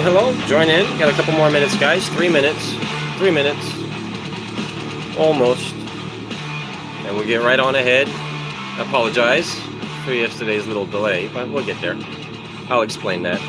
Hello. Join in. Got a couple more minutes, guys. 3 minutes. 3 minutes. Almost. And we'll get right on ahead. I apologize for yesterday's little delay, but we'll get there. I'll explain that.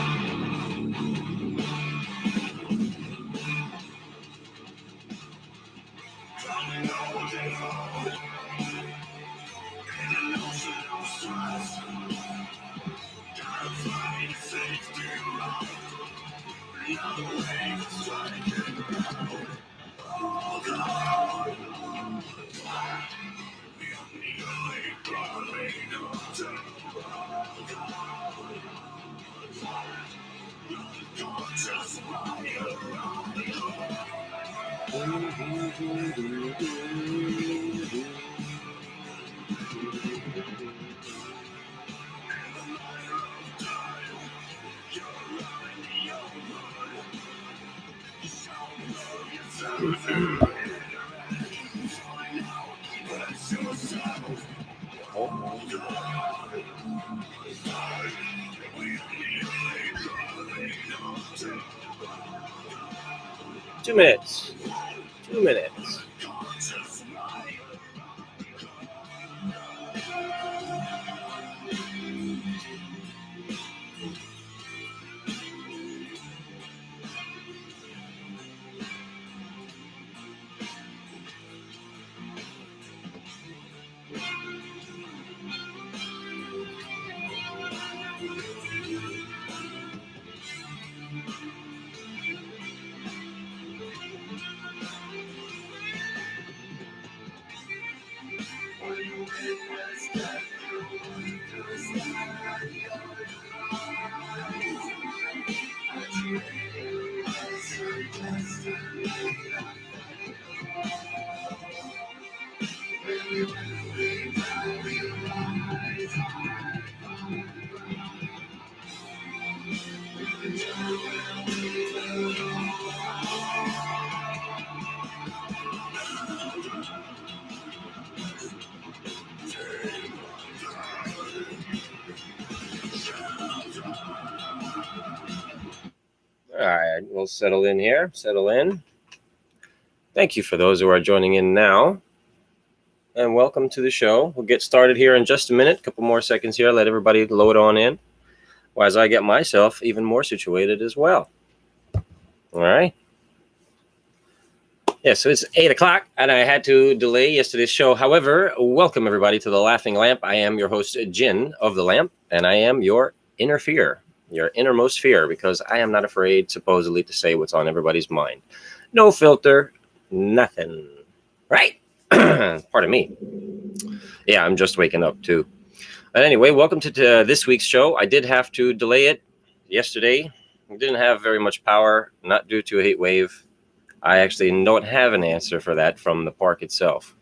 Two minutes. 2 minutes. All right, we'll settle in here. Settle in. Thank you for those who are joining in now. And welcome to the show. We'll get started here in just a minute. A couple more seconds here. Let everybody load on in. As I get myself even more situated as well. All right. Yeah, so it's 8 o'clock, and I had to delay yesterday's show. However, welcome everybody to the Laughing Lamp. I am your host, Jin of the Lamp, and I am your inner fear, your innermost fear, because I am not afraid, supposedly, to say what's on everybody's mind. No filter, nothing. Right? Pardon me. Yeah, I'm just waking up, too. But anyway, welcome to this week's show. I did have to delay it yesterday. We didn't have very much power, not due to a heat wave. I actually don't have an answer for that from the park itself.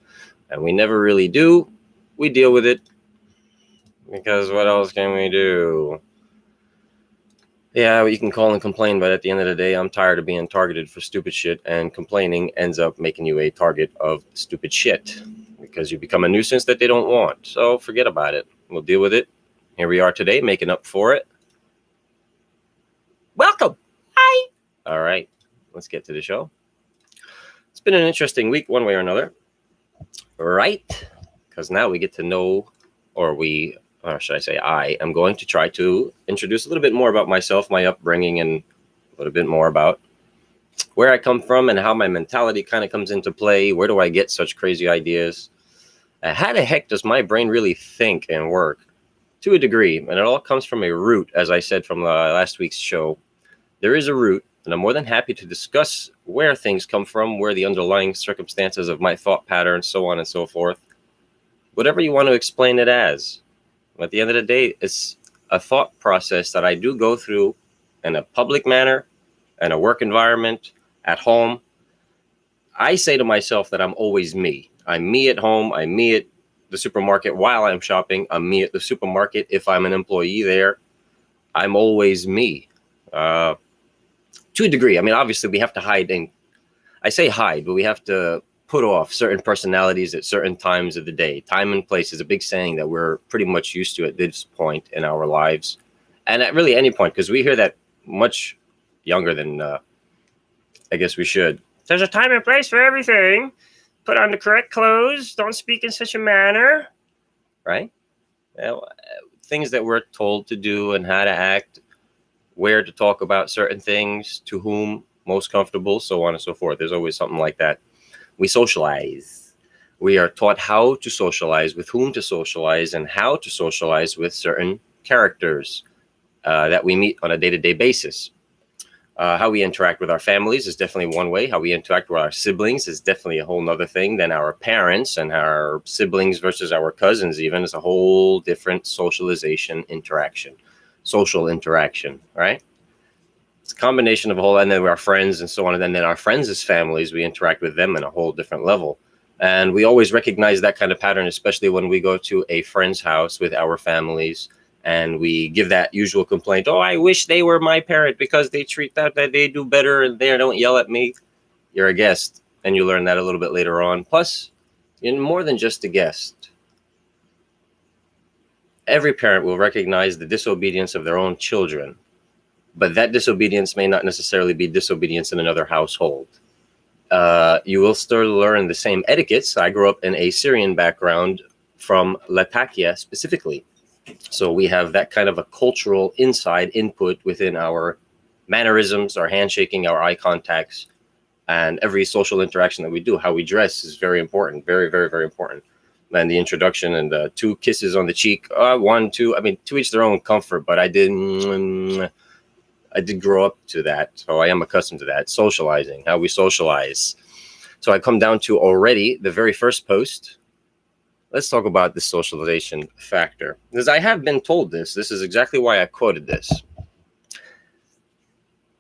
And we never really do. We deal with it. Because what else can we do? Yeah, you can call and complain, but at the end of the day, I'm tired of being targeted for stupid shit, and complaining ends up making you a target of stupid shit because you become a nuisance that they don't want. So forget about it. We'll deal with it. Here we are today, making up for it. Welcome. Hi. All right, let's get to the show. It's been an interesting week one way or another, right? Because now we get to know, or should I say I am going to try to introduce a little bit more about myself, my upbringing, and a little bit more about where I come from and how my mentality kind of comes into play. Where do I get such crazy ideas? How the heck does my brain really think and work? To a degree, and it all comes from a root, as I said from last week's show. There is a root, and I'm more than happy to discuss where things come from, where the underlying circumstances of my thought patterns, so on and so forth. Whatever you want to explain it as. At the end of the day, it's a thought process that I do go through in a public manner, in a work environment, at home. I say to myself that I'm always me. I'm me at home. I'm me at the supermarket while I'm shopping. I'm me at the supermarket if I'm an employee there. I'm always me. To a degree. I mean, obviously, we have to hide. And I say hide, but we have to put off certain personalities at certain times of the day. Time and place is a big saying that we're pretty much used to at this point in our lives. And at really any point, because we hear that much younger than I guess we should. There's a time and place for everything. Put on the correct clothes. Don't speak in such a manner. Right? Things that we're told to do and how to act, where to talk about certain things, to whom most comfortable, so on and so forth. There's always something like that. We socialize. We are taught how to socialize, with whom to socialize, and how to socialize with certain characters that we meet on a day-to-day basis. How we interact with our families is definitely one way. How we interact with our siblings is definitely a whole nother thing. Then our parents and our siblings versus our cousins even is a whole different socialization interaction, social interaction, right? It's a combination of a whole, and then our friends and so on. And then our friends as families, we interact with them in a whole different level. And we always recognize that kind of pattern, especially when we go to a friend's house with our families. And we give that usual complaint, oh, I wish they were my parent because they treat that they do better and they don't yell at me. You're a guest, and you learn that a little bit later on. Plus, you're more than just a guest. Every parent will recognize the disobedience of their own children, but that disobedience may not necessarily be disobedience in another household. You will still learn the same etiquettes. I grew up in a Syrian background from Latakia specifically. So we have that kind of a cultural inside input within our mannerisms, our handshaking, our eye contacts, and every social interaction that we do. How we dress is very important, very, very, very important. And the introduction and the 2 kisses on the cheek, 1, 2, I mean, to each their own comfort, but I did grow up to that. So I am accustomed to that. Socializing, how we socialize. So I come down to already the very first post. Let's talk about the socialization factor, because I have been told this. This is exactly why I quoted this.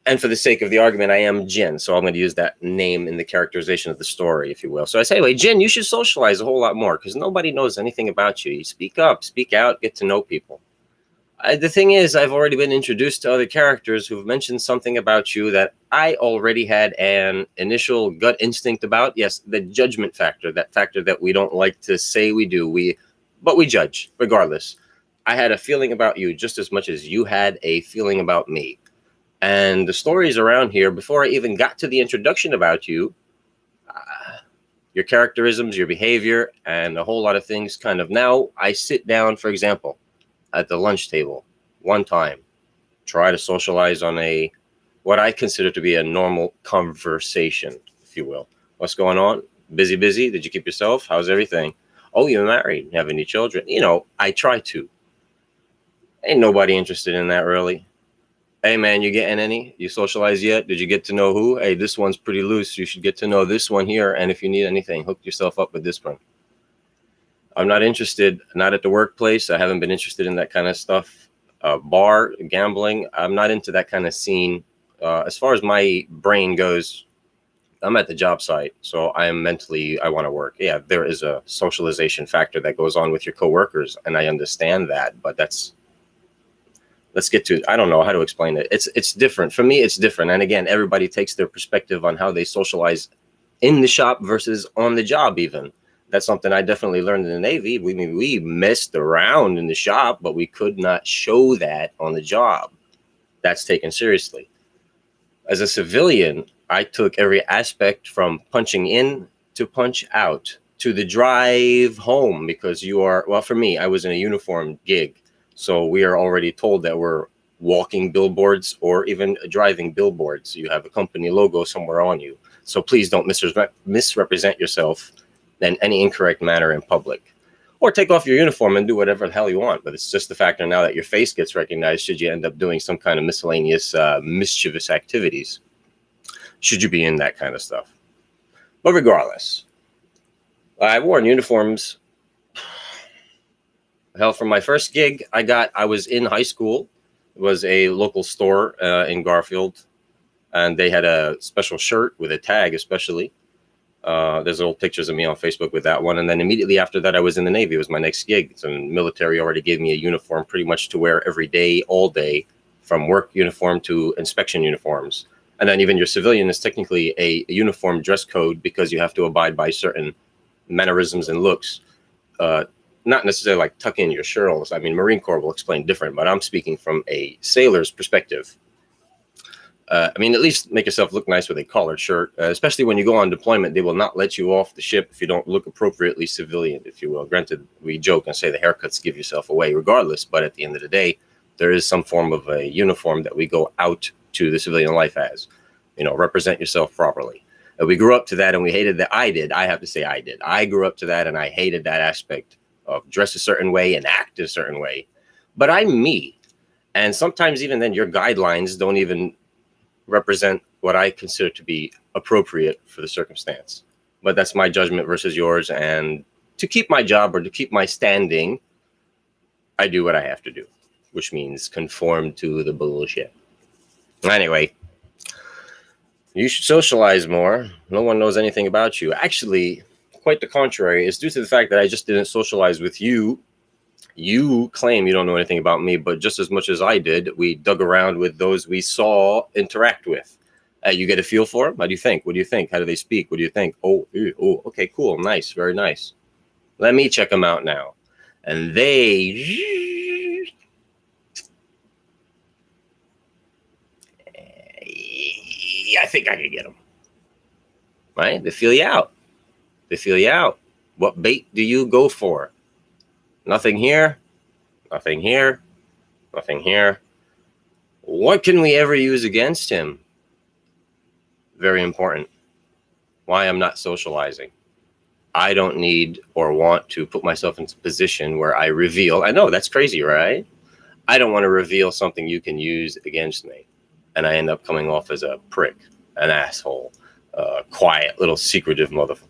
And for the sake of the argument, I am Jin, so I'm going to use that name in the characterization of the story, if you will. So I say, hey, Jin, you should socialize a whole lot more because nobody knows anything about you. You speak up, speak out, get to know people. The thing is, I've already been introduced to other characters who've mentioned something about you that I already had an initial gut instinct about. Yes, the judgment factor, that factor that we don't like to say we do, but we judge regardless. I had a feeling about you just as much as you had a feeling about me. And the stories around here, before I even got to the introduction about you, your characterisms, your behavior, and a whole lot of things kind of now I sit down, for example, at the lunch table one time, try to socialize on what I consider to be a normal conversation, if you will. What's going on? Busy? Did you keep yourself? How's everything? Oh, you're married? Have any children? I try to. Ain't nobody interested in that really. Hey man, you getting any? You socialize yet? Did you get to know who? Hey, this one's pretty loose. You should get to know this one here. And if you need anything, hook yourself up with this one. I'm not interested, not at the workplace. I haven't been interested in that kind of stuff. Bar, gambling. I'm not into that kind of scene. As far as my brain goes, I'm at the job site. So I want to work. Yeah, there is a socialization factor that goes on with your coworkers. And I understand that, but let's get to, I don't know how to explain it. It's different. For me, it's different. And again, everybody takes their perspective on how they socialize in the shop versus on the job even. That's something I definitely learned in the Navy. We messed around in the shop, but we could not show that on the job. That's taken seriously. As a civilian, I took every aspect from punching in to punch out to the drive home because for me, I was in a uniform gig. So we are already told that we're walking billboards or even driving billboards. You have a company logo somewhere on you. So please don't misrepresent yourself in any incorrect manner in public, or take off your uniform and do whatever the hell you want. But it's just the factor now that your face gets recognized should you end up doing some kind of miscellaneous mischievous activities, should you be in that kind of stuff. But regardless, I've worn uniforms. Hell, from my first gig I was in high school. It was a local store in Garfield, and they had a special shirt with a tag especially. There's old pictures of me on Facebook with that one. And then immediately after that, I was in the Navy. It was my next gig. So the military already gave me a uniform pretty much to wear every day, all day, from work uniform to inspection uniforms. And then even your civilian is technically a uniform dress code because you have to abide by certain mannerisms and looks. Not necessarily like tuck in your shirts. I mean, Marine Corps will explain different, but I'm speaking from a sailor's perspective. I mean, at least make yourself look nice with a collared shirt, especially when you go on deployment. They will not let you off the ship if you don't look appropriately civilian, if you will. Granted, we joke and say the haircuts give yourself away regardless, but at the end of the day, there is some form of a uniform that we go out to the civilian life as. Represent yourself properly. We grew up to that and we hated that. I have to say I did. I grew up to that and I hated that aspect of dress a certain way and act a certain way. But I'm me. And sometimes even then your guidelines don't even represent what I consider to be appropriate for the circumstance. But that's my judgment versus yours. And to keep my job or to keep my standing, I do what I have to do, which means conform to the bullshit. Anyway, you should socialize more. No one knows anything about you. Actually, quite the contrary. It's due to the fact that I just didn't socialize with you. You claim you don't know anything about me, but just as much as I did, we dug around with those we saw interact with. You get a feel for them? How do you think? What do you think? How do they speak? What do you think? Oh, okay, cool. Nice. Very nice. Let me check them out now. And I think I can get them. Right? They feel you out. They feel you out. What bait do you go for? Nothing here. Nothing here. Nothing here. What can we ever use against him? Very important. Why I'm not socializing. I don't need or want to put myself into a position where I reveal. I know that's crazy, right? I don't want to reveal something you can use against me. And I end up coming off as a prick, an asshole, quiet, little secretive motherfucker.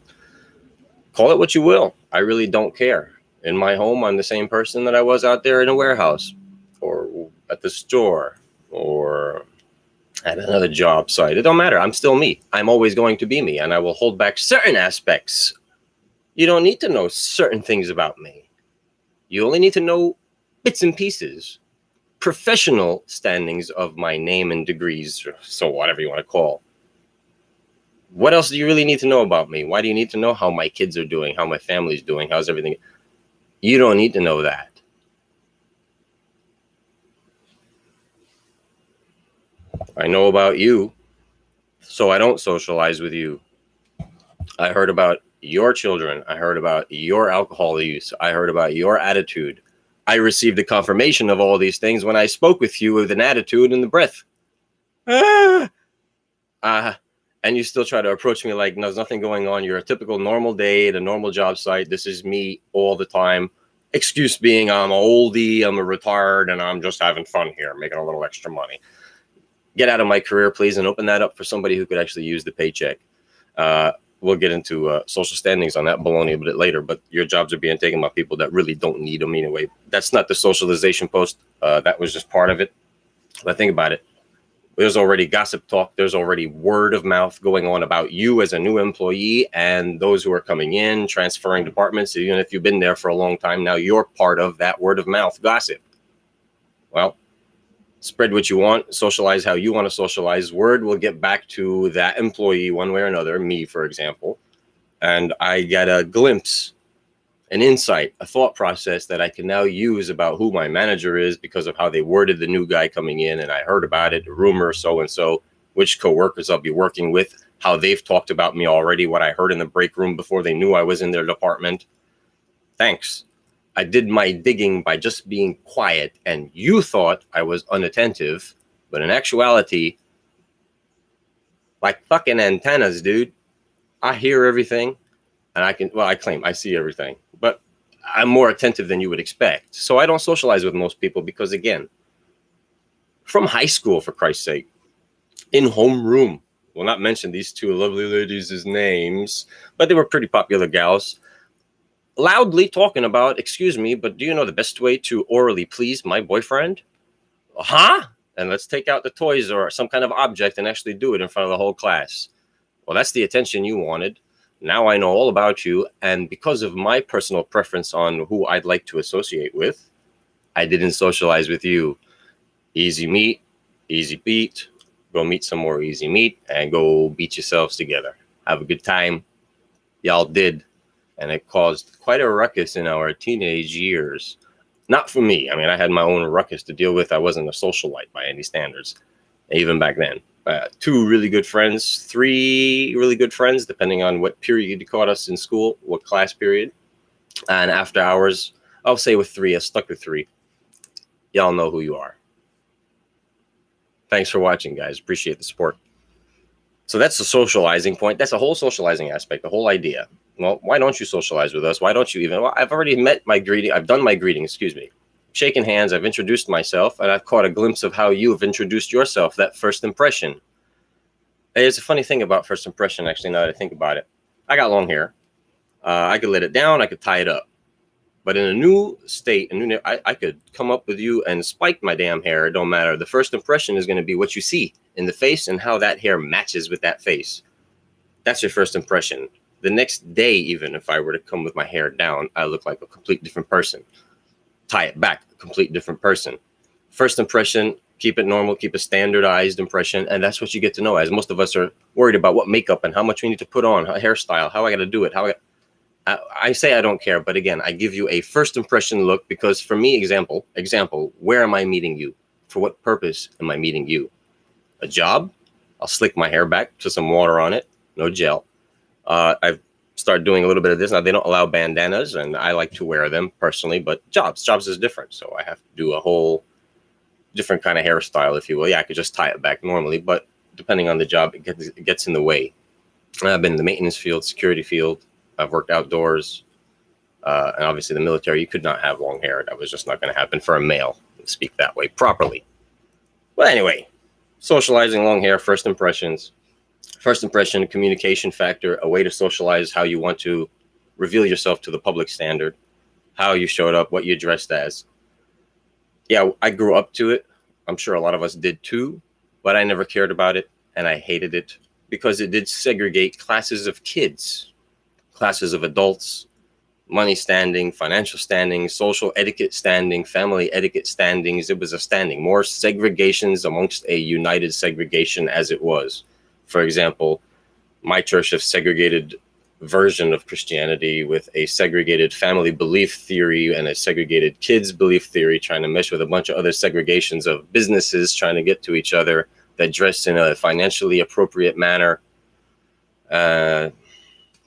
Call it what you will. I really don't care. In my home, I'm the same person that I was out there in a warehouse or at the store or at another job site. It don't matter. I'm still me. I'm always going to be me, and I will hold back certain aspects. You don't need to know certain things about me. You only need to know bits and pieces, professional standings of my name and degrees, or so whatever you want to call. What else do you really need to know about me? Why do you need to know how my kids are doing, how my family's doing, how's everything? You don't need to know that. I know about you, so I don't socialize with you. I heard about your children. I heard about your alcohol use. I heard about your attitude. I received a confirmation of all these things when I spoke with you with an attitude and the breath. And you still try to approach me like there's nothing going on. You're a typical normal day at a normal job site. This is me all the time. Excuse being I'm an oldie, I'm a retired, and I'm just having fun here, making a little extra money. Get out of my career, please, and open that up for somebody who could actually use the paycheck. We'll get into social standings on that baloney a bit later, but your jobs are being taken by people that really don't need them anyway. That's not the socialization post. That was just part of it. But think about it. There's already gossip talk. There's already word of mouth going on about you as a new employee and those who are coming in, transferring departments. Even if you've been there for a long time, now you're part of that word of mouth gossip. Well, spread what you want, socialize how you want to socialize. Word will get back to that employee one way or another, me, for example. And I get a glimpse, an insight, a thought process that I can now use about who my manager is because of how they worded the new guy coming in. And I heard about it, rumor, so-and-so, which coworkers I'll be working with, how they've talked about me already, what I heard in the break room before they knew I was in their department. Thanks. I did my digging by just being quiet, and you thought I was unattentive, but in actuality, like fucking antennas, dude, I hear everything, and I claim I see everything, but I'm more attentive than you would expect. So I don't socialize with most people because, again, from high school, for Christ's sake, in homeroom, we'll not mention these two lovely ladies' names, but they were pretty popular gals, loudly talking about, excuse me, but do you know the best way to orally please my boyfriend? Huh? And let's take out the toys or some kind of object and actually do it in front of the whole class. Well, that's the attention you wanted. Now I know all about you. And because of my personal preference on who I'd like to associate with, I didn't socialize with you. Easy meet, easy beat. Go meet some more easy meet and go beat yourselves together. Have a good time. Y'all did. And it caused quite a ruckus in our teenage years. Not for me. I mean, I had my own ruckus to deal with. I wasn't a socialite by any standards. even back then. 2 really good friends, 3 really good friends, depending on what period you caught us in school, what class period. And after hours, I'll say with 3, I stuck with 3. Y'all know who you are. Thanks for watching, guys. Appreciate the support. So that's the socializing point. That's the whole socializing aspect, the whole idea. Well, why don't you socialize with us? Why don't you even? Well, I've already met my greeting. I've done my greeting, excuse me. Shaken hands, I've introduced myself, and I've caught a glimpse of how you've introduced yourself, that first impression. There's a funny thing about first impression, actually, now that I think about it. I got long hair. I could let it down. I could tie it up. But in a new state, I could come up with you and spike my damn hair. It don't matter. The first impression is going to be what you see in the face and how that hair matches with that face. That's your first impression. The next day, even if I were to come with my hair down, I look like a complete different person. Tie it back, a complete different person. First impression, keep it normal, keep a standardized impression. And that's what you get to know, as most of us are worried about what makeup and how much we need to put on, how hairstyle, how I got to do it, I say I don't care, but again, I give you a first impression look because for me, example, where am I meeting you? For what purpose am I meeting you? A job? I'll slick my hair back to some water on it, no gel. I've started doing a little bit of this. Now, they don't allow bandanas, and I like to wear them personally, but jobs is different. So I have to do a whole different kind of hairstyle, if you will. Yeah, I could just tie it back normally, but depending on the job, it gets in the way. I've been in the maintenance field, security field. I've worked outdoors, and obviously the military, you could not have long hair. That was just not going to happen for a male to speak that way properly. But anyway, socializing, long hair, first impressions. First impression, communication factor, a way to socialize how you want to reveal yourself to the public standard, how you showed up, what you dressed as. Yeah, I grew up to it. I'm sure a lot of us did too, but I never cared about it, and I hated it because it did segregate classes of kids. Classes of adults, money standing, financial standing, social etiquette standing, family etiquette standings. It was a standing, more segregations amongst a united segregation as it was. For example, my church, a segregated version of Christianity with a segregated family belief theory and a segregated kids belief theory, trying to mesh with a bunch of other segregations of businesses trying to get to each other that dress in a financially appropriate manner.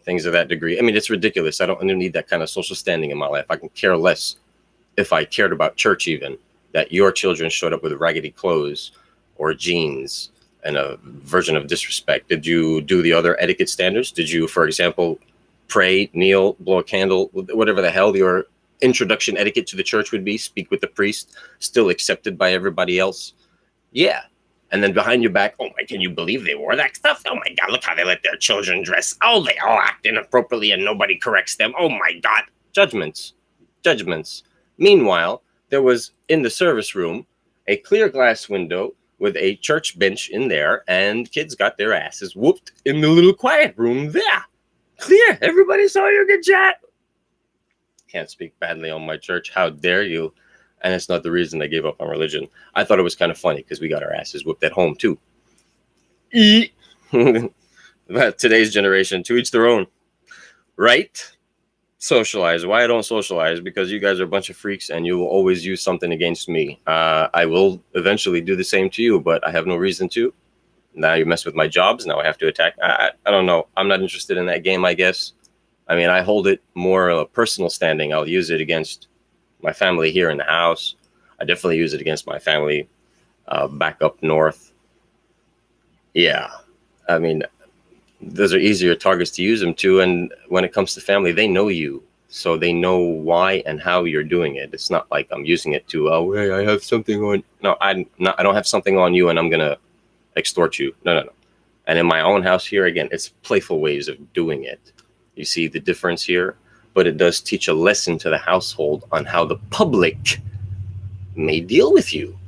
Things of that degree. I mean, it's ridiculous. I don't need that kind of social standing in my life. I can care less if I cared about church, even that your children showed up with raggedy clothes or jeans and a version of disrespect. Did you do the other etiquette standards? Did you, for example, pray, kneel, blow a candle, whatever the hell your introduction etiquette to the church would be, speak with the priest, still accepted by everybody else? Yeah. And then behind your back, oh my, can you believe they wore that stuff? Oh my God, look how they let their children dress. Oh, they all act inappropriately and nobody corrects them. Oh my God. Judgments. Meanwhile, there was in the service room a clear glass window with a church bench in there, and kids got their asses whooped in the little quiet room there. Clear. Everybody saw your good chat. Can't speak badly on my church. How dare you? And it's not the reason I gave up on religion. I thought it was kind of funny because we got our asses whipped at home too. But today's generation, to each their own. Right? Socialize. Why I don't socialize? Because you guys are a bunch of freaks and you will always use something against me. I will eventually do the same to you, but I have no reason to. Now you mess with my jobs. Now I have to attack. I don't know. I'm not interested in that game, I guess. I mean, I hold it more a personal standing. I'll use it against my family here in the house. I definitely use it against my family back up north. Yeah, I mean, those are easier targets to use them to. And when it comes to family, they know you. So they know why and how you're doing it. It's not like I'm using it to, oh, hey, I have something on. No, I don't have something on you and I'm going to extort you. No. And in my own house here, again, it's playful ways of doing it. You see the difference here? But it does teach a lesson to the household on how the public may deal with you.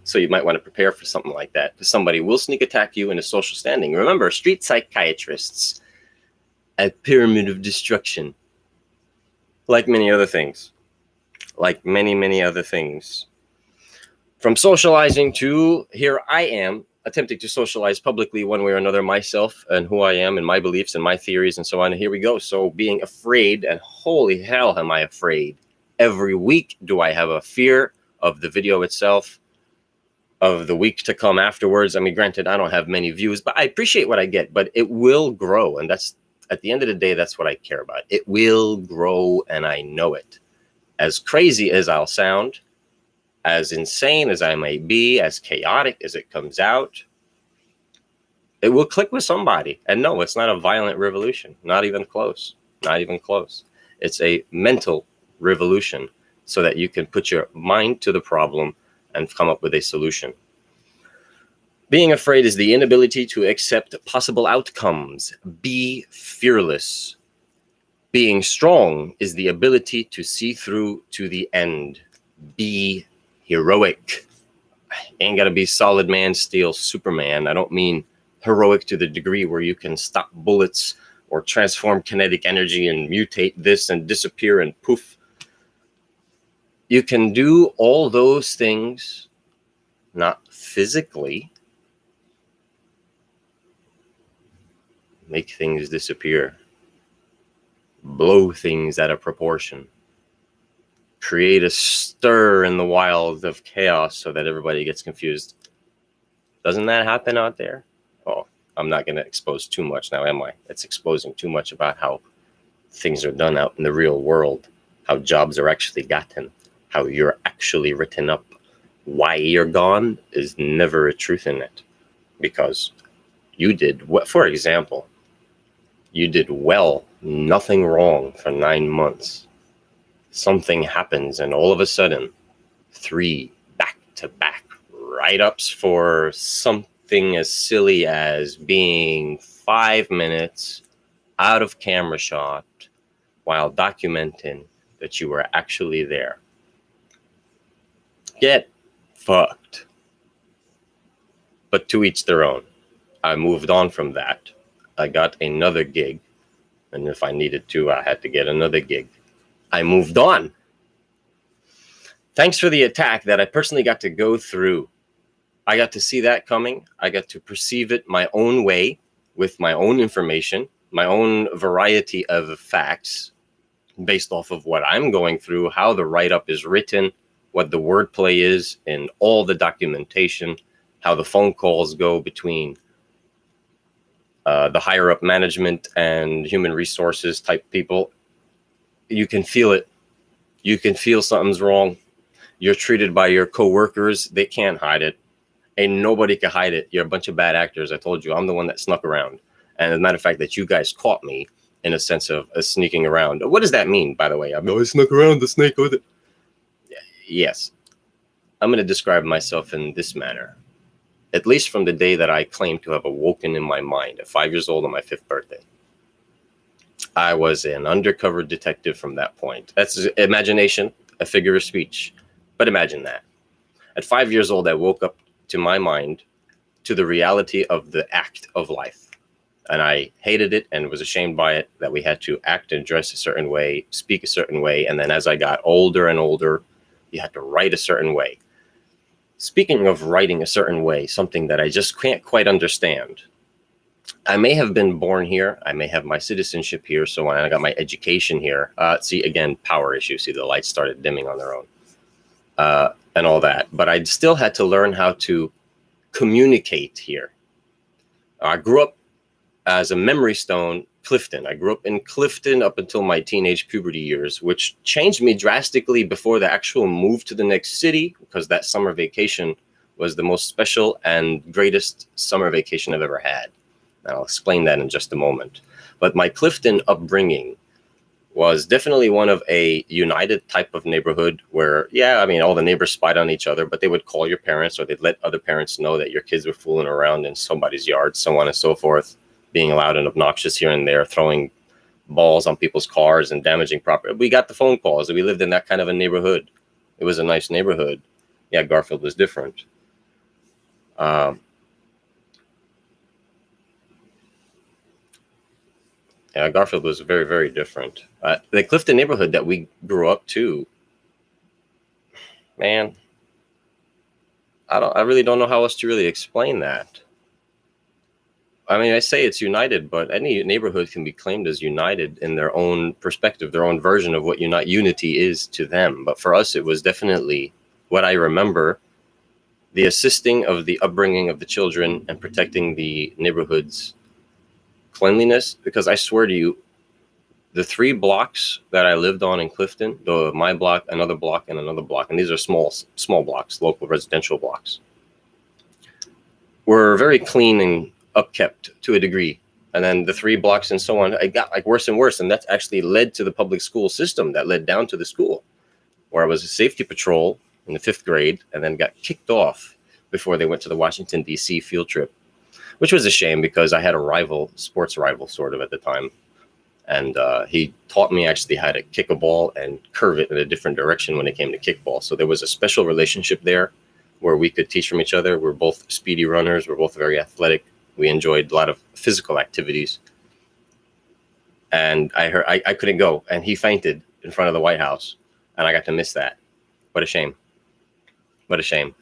So you might want to prepare for something like that, because somebody will sneak attack you in a social standing. Remember, street psychiatrists, a pyramid of destruction. Like many other things. Like many other things. From socializing to here I am, attempting to socialize publicly one way or another, myself and who I am and my beliefs and my theories and so on. And here we go. So being afraid, and holy hell am I afraid. Every week do I have a fear of the video itself, of the week to come afterwards. I mean, granted, I don't have many views, but I appreciate what I get, but it will grow. And that's, at the end of the day, that's what I care about. It will grow, and I know it. As crazy as I'll sound, as insane as I may be, as chaotic as it comes out, it will click with somebody. And no, it's not a violent revolution. Not even close. Not even close. It's a mental revolution so that you can put your mind to the problem and come up with a solution. Being afraid is the inability to accept possible outcomes. Be fearless. Being strong is the ability to see through to the end. Be heroic. Ain't gotta be solid man, steel, Superman. I don't mean heroic to the degree where you can stop bullets or transform kinetic energy and mutate this and disappear and poof. You can do all those things, not physically. Make things disappear. Blow things out of proportion. Create a stir in the wild of chaos so that everybody gets confused. Doesn't that happen out there? Oh, I'm not going to expose too much now, am I? It's exposing too much about how things are done out in the real world, how jobs are actually gotten, how you're actually written up. Why you're gone is never a truth in it, because you did what, for example, you did well, nothing wrong for 9 months. Something happens, and all of a sudden, 3 back-to-back write-ups for something as silly as being 5 minutes out of camera shot while documenting that you were actually there. Get fucked. But to each their own. I moved on from that. I got another gig, and if I needed to, I had to get another gig. I moved on. Thanks for the attack that I personally got to go through. I got to see that coming. I got to perceive it my own way, with my own information, my own variety of facts, based off of what I'm going through, how the write-up is written, what the wordplay is, and all the documentation, how the phone calls go between the higher up management and human resources type people. You can feel it. You can feel something's wrong. You're treated by your coworkers. They can't hide it. Ain't nobody can hide it. You're a bunch of bad actors. I told you, I'm the one that snuck around. And as a matter of fact, that you guys caught me in a sense of sneaking around. What does that mean, by the way? I snuck around the snake with it. Yes. I'm going to describe myself in this manner. At least from the day that I claim to have awoken in my mind at 5 years old on my 5th birthday. I was an undercover detective from that point. That's imagination, a figure of speech. But imagine that. At 5 years old, I woke up to my mind to the reality of the act of life. And I hated it and was ashamed by it, that we had to act and dress a certain way, speak a certain way. And then as I got older and older, you had to write a certain way. Speaking of writing a certain way, something that I just can't quite understand. I may have been born here. I may have my citizenship here. So when I got my education here, see, again, power issue. See, the lights started dimming on their own and all that. But I still had to learn how to communicate here. I grew up as a memory stone, Clifton. I grew up in Clifton up until my teenage puberty years, which changed me drastically before the actual move to the next city, because that summer vacation was the most special and greatest summer vacation I've ever had. And I'll explain that in just a moment. But my Clifton upbringing was definitely one of a united type of neighborhood where, yeah, I mean, all the neighbors spied on each other, but they would call your parents or they'd let other parents know that your kids were fooling around in somebody's yard, so on and so forth, being loud and obnoxious here and there, throwing balls on people's cars and damaging property. We got the phone calls. We lived in that kind of a neighborhood. It was a nice neighborhood. Yeah, Garfield was different. Yeah, Garfield was very, very different. The Clifton neighborhood that we grew up to, man, I really don't know how else to really explain that. I mean, I say it's united, but any neighborhood can be claimed as united in their own perspective, their own version of what unity is to them. But for us, it was definitely what I remember the assisting of the upbringing of the children and protecting the neighborhood's cleanliness. Because I swear to you, the 3 blocks that I lived on in Clifton, my block, another block, and another block, and these are small blocks, local residential blocks, were very clean and upkept to a degree. And then the 3 blocks and so on, it got like worse and worse. And that's actually led to the public school system that led down to the school, where I was a safety patrol in the 5th grade and then got kicked off before they went to the Washington, D.C. field trip, which was a shame because I had a rival, sports rival sort of at the time. And he taught me actually how to kick a ball and curve it in a different direction when it came to kickball. So there was a special relationship there where we could teach from each other. We're both speedy runners. We're both very athletic. We enjoyed a lot of physical activities. And I couldn't go. And he fainted in front of the White House. And I got to miss that. What a shame. What a shame.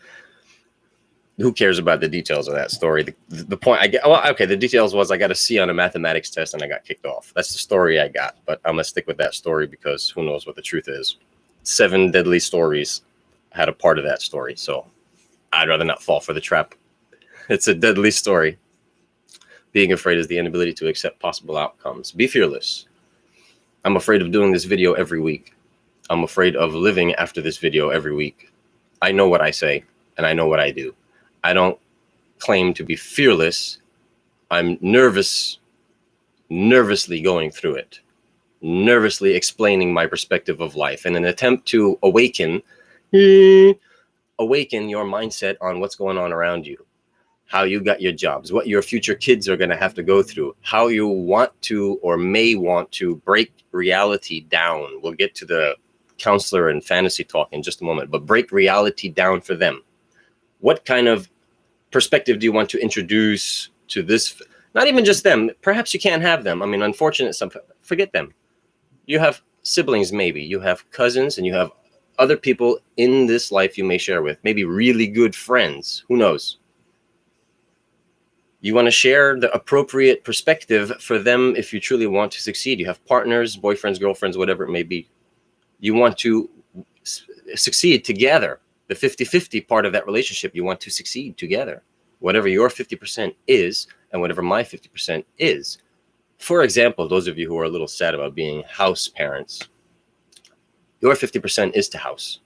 Who cares about the details of that story? The point the details was I got a C on a mathematics test and I got kicked off. That's the story I got. But I'm going to stick with that story because who knows what the truth is. 7 Deadly Stories had a part of that story. So I'd rather not fall for the trap. It's a deadly story. Being afraid is the inability to accept possible outcomes. Be fearless. I'm afraid of doing this video every week. I'm afraid of living after this video every week. I know what I say and I know what I do. I don't claim to be fearless. I'm nervously going through it, nervously explaining my perspective of life in an attempt to awaken your mindset on what's going on around you, how you got your jobs, what your future kids are going to have to go through, how you want to or may want to break reality down. We'll get to the counselor and fantasy talk in just a moment, but break reality down for them. What kind of perspective do you want to introduce to this? Not even just them. Perhaps you can't have them. I mean, forget them. You have siblings, maybe. You have cousins and you have other people in this life you may share with. Maybe really good friends. Who knows? You want to share the appropriate perspective for them if you truly want to succeed. You have partners, boyfriends, girlfriends, whatever it may be. You want to succeed together. The 50-50 part of that relationship, you want to succeed together. Whatever your 50% is and whatever my 50% is. For example, those of you who are a little sad about being house parents, your 50% is to house.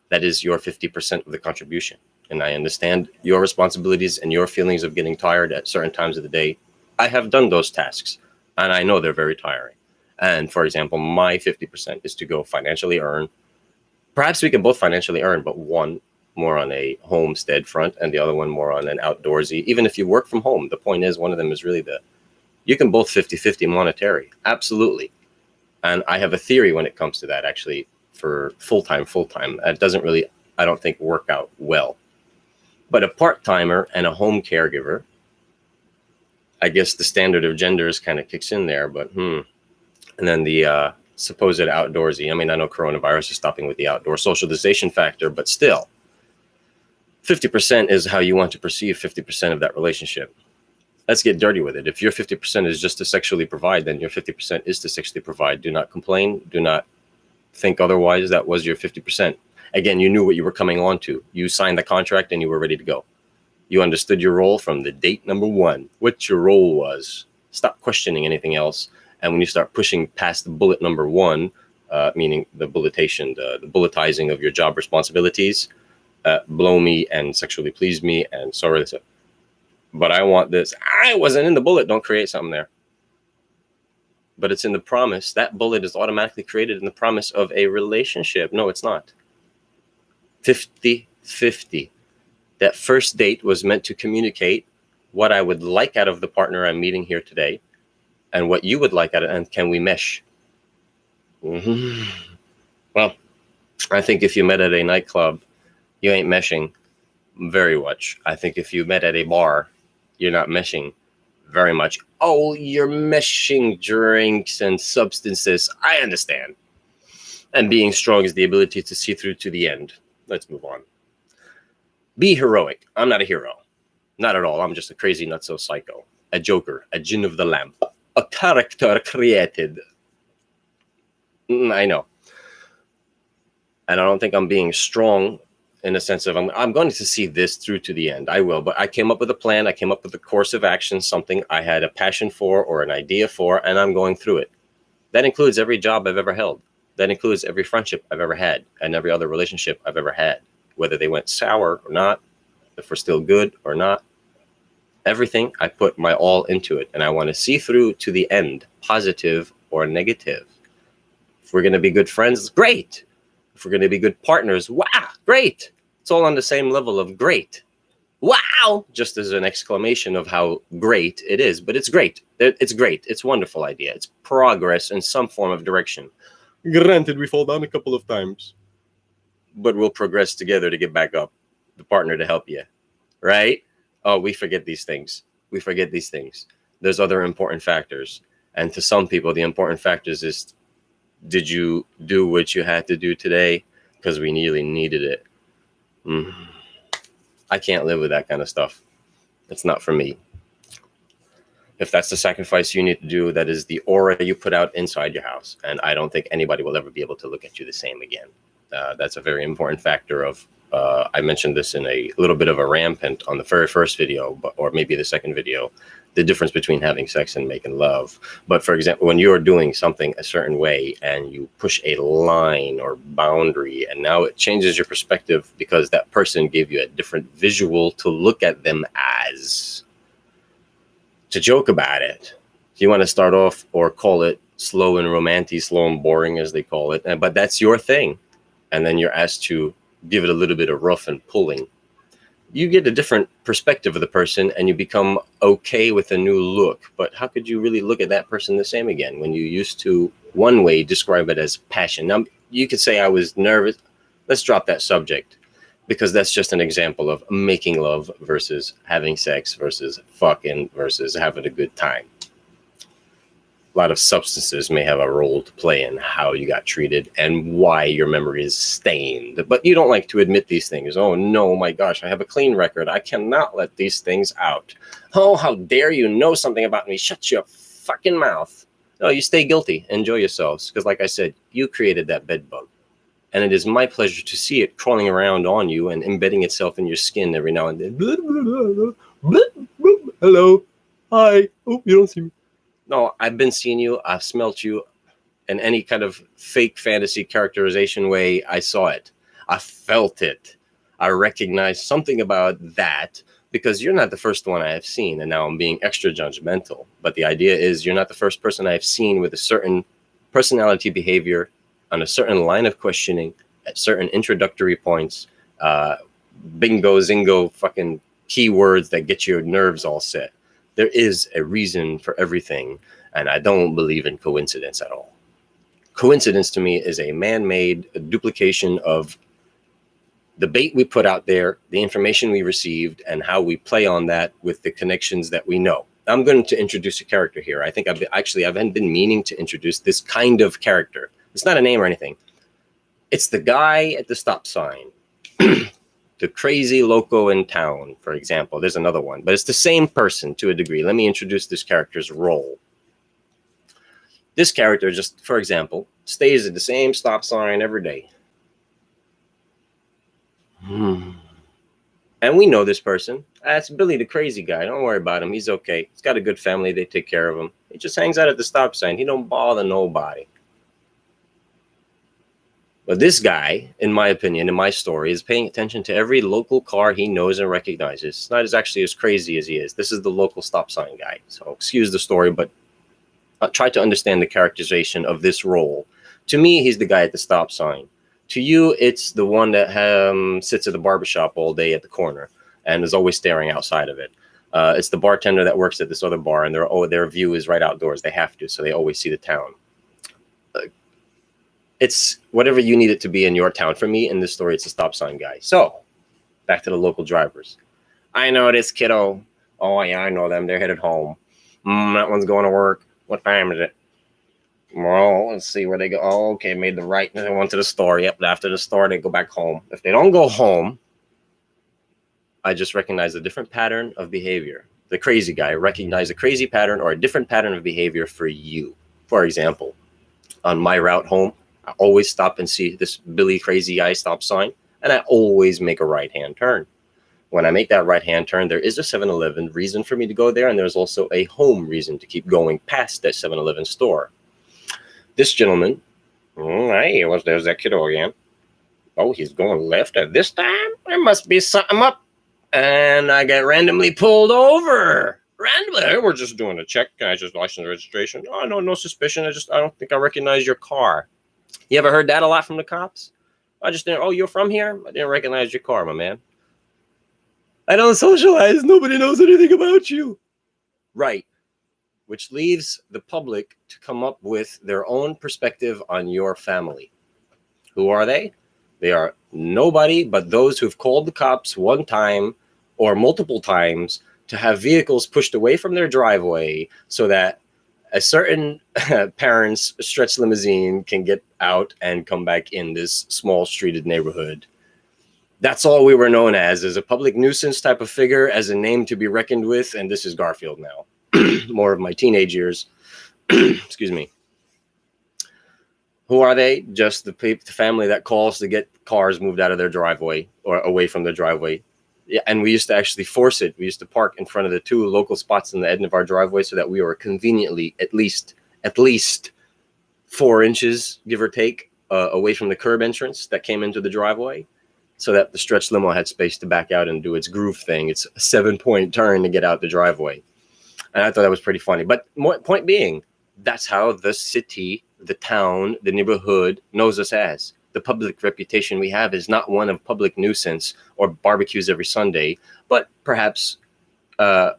That is your 50% of the contribution. And I understand your responsibilities and your feelings of getting tired at certain times of the day. I have done those tasks and I know they're very tiring. And for example, my 50% is to go financially earn. Perhaps we can both financially earn, but one more on a homestead front and the other one more on an outdoorsy. Even if you work from home, the point is one of them is really you can both 50-50 monetary. Absolutely. And I have a theory when it comes to that, actually, for full-time. It doesn't really, I don't think, work out well. But a part-timer and a home caregiver, I guess the standard of genders kind of kicks in there, but And then the supposed outdoorsy. I mean, I know coronavirus is stopping with the outdoor socialization factor, but still, 50% is how you want to perceive 50% of that relationship. Let's get dirty with it. If your 50% is just to sexually provide, then your 50% is to sexually provide. Do not complain. Do not think otherwise. That was your 50%. Again, you knew what you were coming on to. You signed the contract and you were ready to go. You understood your role from the date number 1, what your role was. Stop questioning anything else. And when you start pushing past the bullet number 1, meaning the bulletation, the bulletizing of your job responsibilities, blow me and sexually please me and sorry, but I want this. I wasn't in the bullet. Don't create something there. But it's in the promise. That bullet is automatically created in the promise of a relationship. No, it's not. 50-50. That first date was meant to communicate what I would like out of the partner I'm meeting here today and what you would like out of it, and can we mesh? Well, I think if you met at a nightclub, you ain't meshing very much. I think if you met at a bar, you're not meshing very much. Oh, you're meshing drinks and substances. I understand. And being strong is the ability to see through to the end. Let's move on. Be heroic. I'm not a hero. Not at all. I'm just a crazy nutso psycho. A joker. A djinn of the lamp. A character created. I know. And I don't think I'm being strong in a sense of I'm going to see this through to the end. I will, but I came up with a plan. I came up with a course of action, something I had a passion for or an idea for, and I'm going through it. That includes every job I've ever held. That includes every friendship I've ever had and every other relationship I've ever had, whether they went sour or not, if we're still good or not. Everything, I put my all into it, and I want to see through to the end, positive or negative. If we're going to be good friends, great. If we're going to be good partners, wow, great. It's all on the same level of great. Wow, just as an exclamation of how great it is, but it's great. It's great. It's a wonderful idea. It's progress in some form of direction. Granted, we fall down a couple of times, but we'll progress together to get back up, the partner to help you, right? Oh, we forget these things. We forget these things. There's other important factors. And to some people, the important factors is, did you do what you had to do today? Because we really needed it. I can't live with that kind of stuff. It's not for me. If that's the sacrifice you need to do, that is the aura you put out inside your house. And I don't think anybody will ever be able to look at you the same again. That's a very important factor of, I mentioned this in a little bit of a rampant on the very first video, or maybe the second video, the difference between having sex and making love. But for example, when you're doing something a certain way and you push a line or boundary, and now it changes your perspective because that person gave you a different visual to look at them as, to joke about it. You want to start off or call it slow and romantic, slow and boring as they call it, but that's your thing. And then you're asked to give it a little bit of rough and pulling. You get a different perspective of the person and you become okay with a new look. But how could you really look at that person the same again when you used to one way describe it as passion? Now, you could say I was nervous. Let's drop that subject, because that's just an example of making love versus having sex versus fucking versus having a good time. A lot of substances may have a role to play in how you got treated and why your memory is stained. But you don't like to admit these things. Oh, no, my gosh, I have a clean record. I cannot let these things out. Oh, how dare you know something about me? Shut your fucking mouth. No, you stay guilty. Enjoy yourselves. Because like I said, you created that bed bug. And it is my pleasure to see it crawling around on you and embedding itself in your skin every now and then. Hello. Hi. Oh, you don't see me. No, I've been seeing you. I've smelt you. In any kind of fake fantasy characterization way, I saw it. I felt it. I recognized something about that, because you're not the first one I have seen, and now I'm being extra judgmental. But the idea is you're not the first person I've seen with a certain personality behavior on a certain line of questioning at certain introductory points, bingo, zingo, fucking keywords that get your nerves all set. There is a reason for everything, and I don't believe in coincidence at all. Coincidence to me is a man-made duplication of the bait we put out there, the information we received, and how we play on that with the connections that we know. I'm going to introduce a character here. I think I've been meaning to introduce this kind of character. It's not a name or anything. It's the guy at the stop sign. The crazy loco in town, for example. There's another one, but it's the same person to a degree. Let me introduce this character's role. This character, just for example, stays at the same stop sign every day. And we know this person. That's Billy, the crazy guy. Don't worry about him. He's okay. He's got a good family. They take care of him. He just hangs out at the stop sign. He don't bother nobody. But this guy, in my opinion, in my story, is paying attention to every local car he knows and recognizes. It's not actually as crazy as he is. This is the local stop sign guy. So excuse the story, but try to understand the characterization of this role. To me, he's the guy at the stop sign. To you, it's the one that sits at the barbershop all day at the corner and is always staring outside of it. It's the bartender that works at this other bar, and their view is right outdoors. They have to, so they always see the town. It's whatever you need it to be in your town. For me, in this story, it's a stop sign guy. So, back to the local drivers. I know this kiddo. Oh, yeah, I know them. They're headed home. That one's going to work. What time is it? Well, let's see where they go. Oh, okay, made the right. They went to the store. Yep, after the store, they go back home. If they don't go home, I just recognize a different pattern of behavior. The crazy guy recognized a crazy pattern or a different pattern of behavior for you. For example, on my route home, I always stop and see this Billy crazy guy stop sign. and I always make a right-hand turn. When I make that right-hand turn, there is a 7-Eleven reason for me to go there, and there's also a home reason to keep going past that 7-Eleven store. This gentleman, hey, there's that kiddo again. Oh, he's going left at this time? There must be something up. And I get randomly pulled over. Randomly, we're just doing a check. Can I just license registration? Oh, no suspicion. I don't think I recognize your car. You ever heard that a lot from the cops? I just didn't. Oh, you're from here? I didn't recognize your car, my man. I don't socialize. Nobody knows anything about you. Right. Which leaves the public to come up with their own perspective on your family. Who are they? They are nobody but those who've called the cops one time or multiple times to have vehicles pushed away from their driveway so that a certain parent's stretch limousine can get out and come back in this small streeted neighborhood. That's all we were known as a public nuisance type of figure, as a name to be reckoned with. And this is Garfield now. More of my teenage years. Excuse me. Who are they? Just the family that calls to get cars moved out of their driveway or away from their driveway. Yeah, and we used to actually force it. We used to park in front of the 2 local spots in the end of our driveway so that we were conveniently at least 4 inches, give or take, away from the curb entrance that came into the driveway, so that the stretch limo had space to back out and do its groove thing. It's a 7-point turn to get out the driveway. And I thought that was pretty funny. But point being, that's how the city, the town, the neighborhood knows us as. The public reputation we have is not one of public nuisance or barbecues every Sunday, but perhaps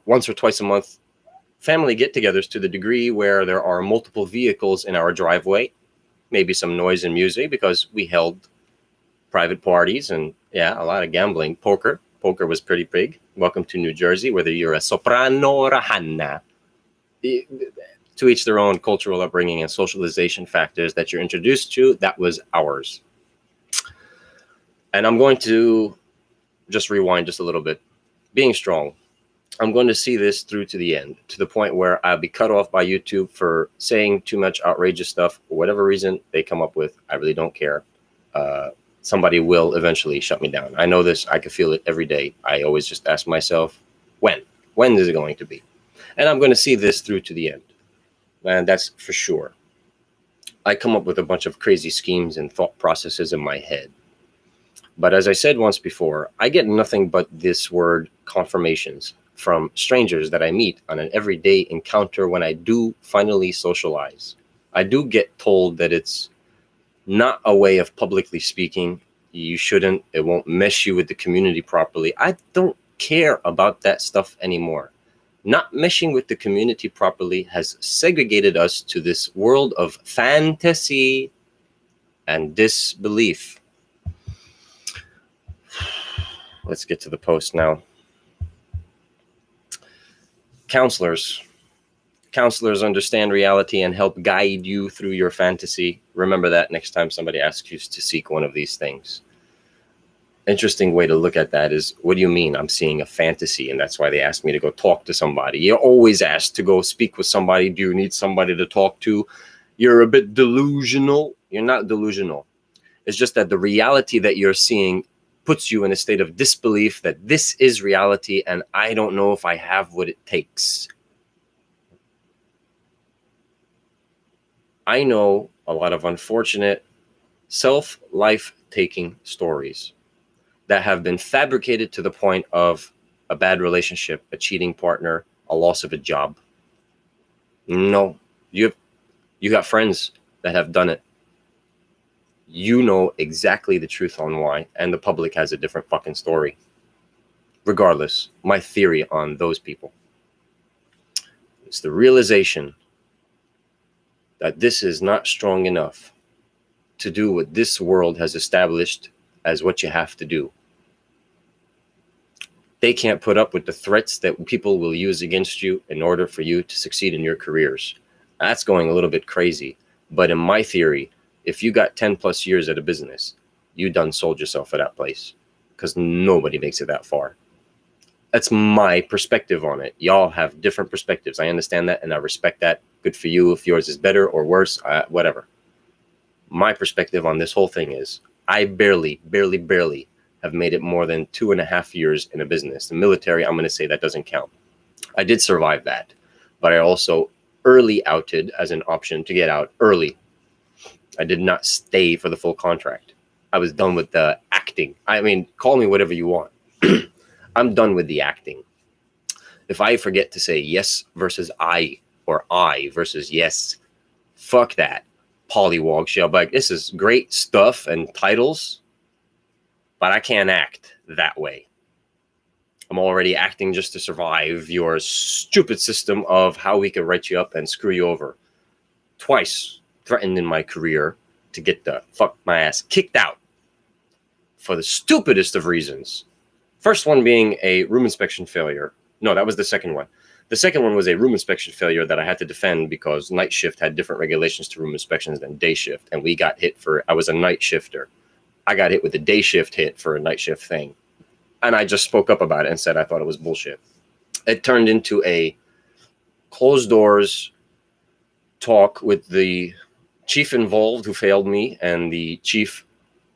once or twice a month, family get-togethers to the degree where there are multiple vehicles in our driveway, maybe some noise and music because we held private parties and, yeah, a lot of gambling. Poker was pretty big. Welcome to New Jersey, whether you're a soprano or a Hanna. To each their own cultural upbringing and socialization factors that you're introduced to. That was ours. And I'm going to just rewind just a little bit. Being strong, I'm going to see this through to the end, to the point where I'll be cut off by YouTube for saying too much outrageous stuff for whatever reason they come up with. I really don't care. Somebody will eventually shut me down. I know this. I can feel it every day. I always just ask myself, when is it going to be? And I'm going to see this through to the end. And that's for sure. I come up with a bunch of crazy schemes and thought processes in my head. But as I said once before, I get nothing but this word confirmations from strangers that I meet on an everyday encounter when I do finally socialize. I do get told that it's not a way of publicly speaking. You shouldn't. It won't mesh you with the community properly. I don't care about that stuff anymore. Not meshing with the community properly has segregated us to this world of fantasy and disbelief. Let's get to the post now. Counselors understand reality and help guide you through your fantasy. Remember that next time somebody asks you to seek one of these things. Interesting way to look at that is, what do you mean I'm seeing a fantasy? And that's why they asked me to go talk to somebody. You're always asked to go speak with somebody. Do you need somebody to talk to? You're a bit delusional. You're not delusional. It's just that the reality that you're seeing puts you in a state of disbelief that this is reality and I don't know if I have what it takes. I know a lot of unfortunate self-life-taking stories that have been fabricated to the point of a bad relationship, a cheating partner, a loss of a job. No, you got friends that have done it. You know exactly the truth on why, and the public has a different fucking story. Regardless, my theory on those people is the realization that this is not strong enough to do what this world has established as what you have to do. They can't put up with the threats that people will use against you in order for you to succeed in your careers. That's going a little bit crazy. But in my theory, if you got 10 plus years at a business, you done sold yourself at that place, because nobody makes it that far. That's my perspective on it. Y'all have different perspectives. I understand that and I respect that. Good for you. If yours is better or worse, whatever. My perspective on this whole thing is I barely have made it more than 2.5 years in a business. The military, I'm going to say that doesn't count. I did survive that, but I also early outed as an option to get out early. I did not stay for the full contract. I was done with the acting. I mean, call me whatever you want. I'm done with the acting. If I forget to say yes versus I, or I versus yes, fuck that. Pollywog shell. Like, this is great stuff and titles, but I can't act that way. I'm already acting just to survive your stupid system of how we can write you up and screw you over. Twice threatened in my career to get the fuck my ass kicked out for the stupidest of reasons. First one being a room inspection failure. No, that was the second one. The second one was a room inspection failure that I had to defend because night shift had different regulations to room inspections than day shift. And we got hit for, I was a night shifter. I got hit with a day shift hit for a night shift thing. And I just spoke up about it and said I thought it was bullshit. It turned into a closed doors talk with the chief involved who failed me and the chief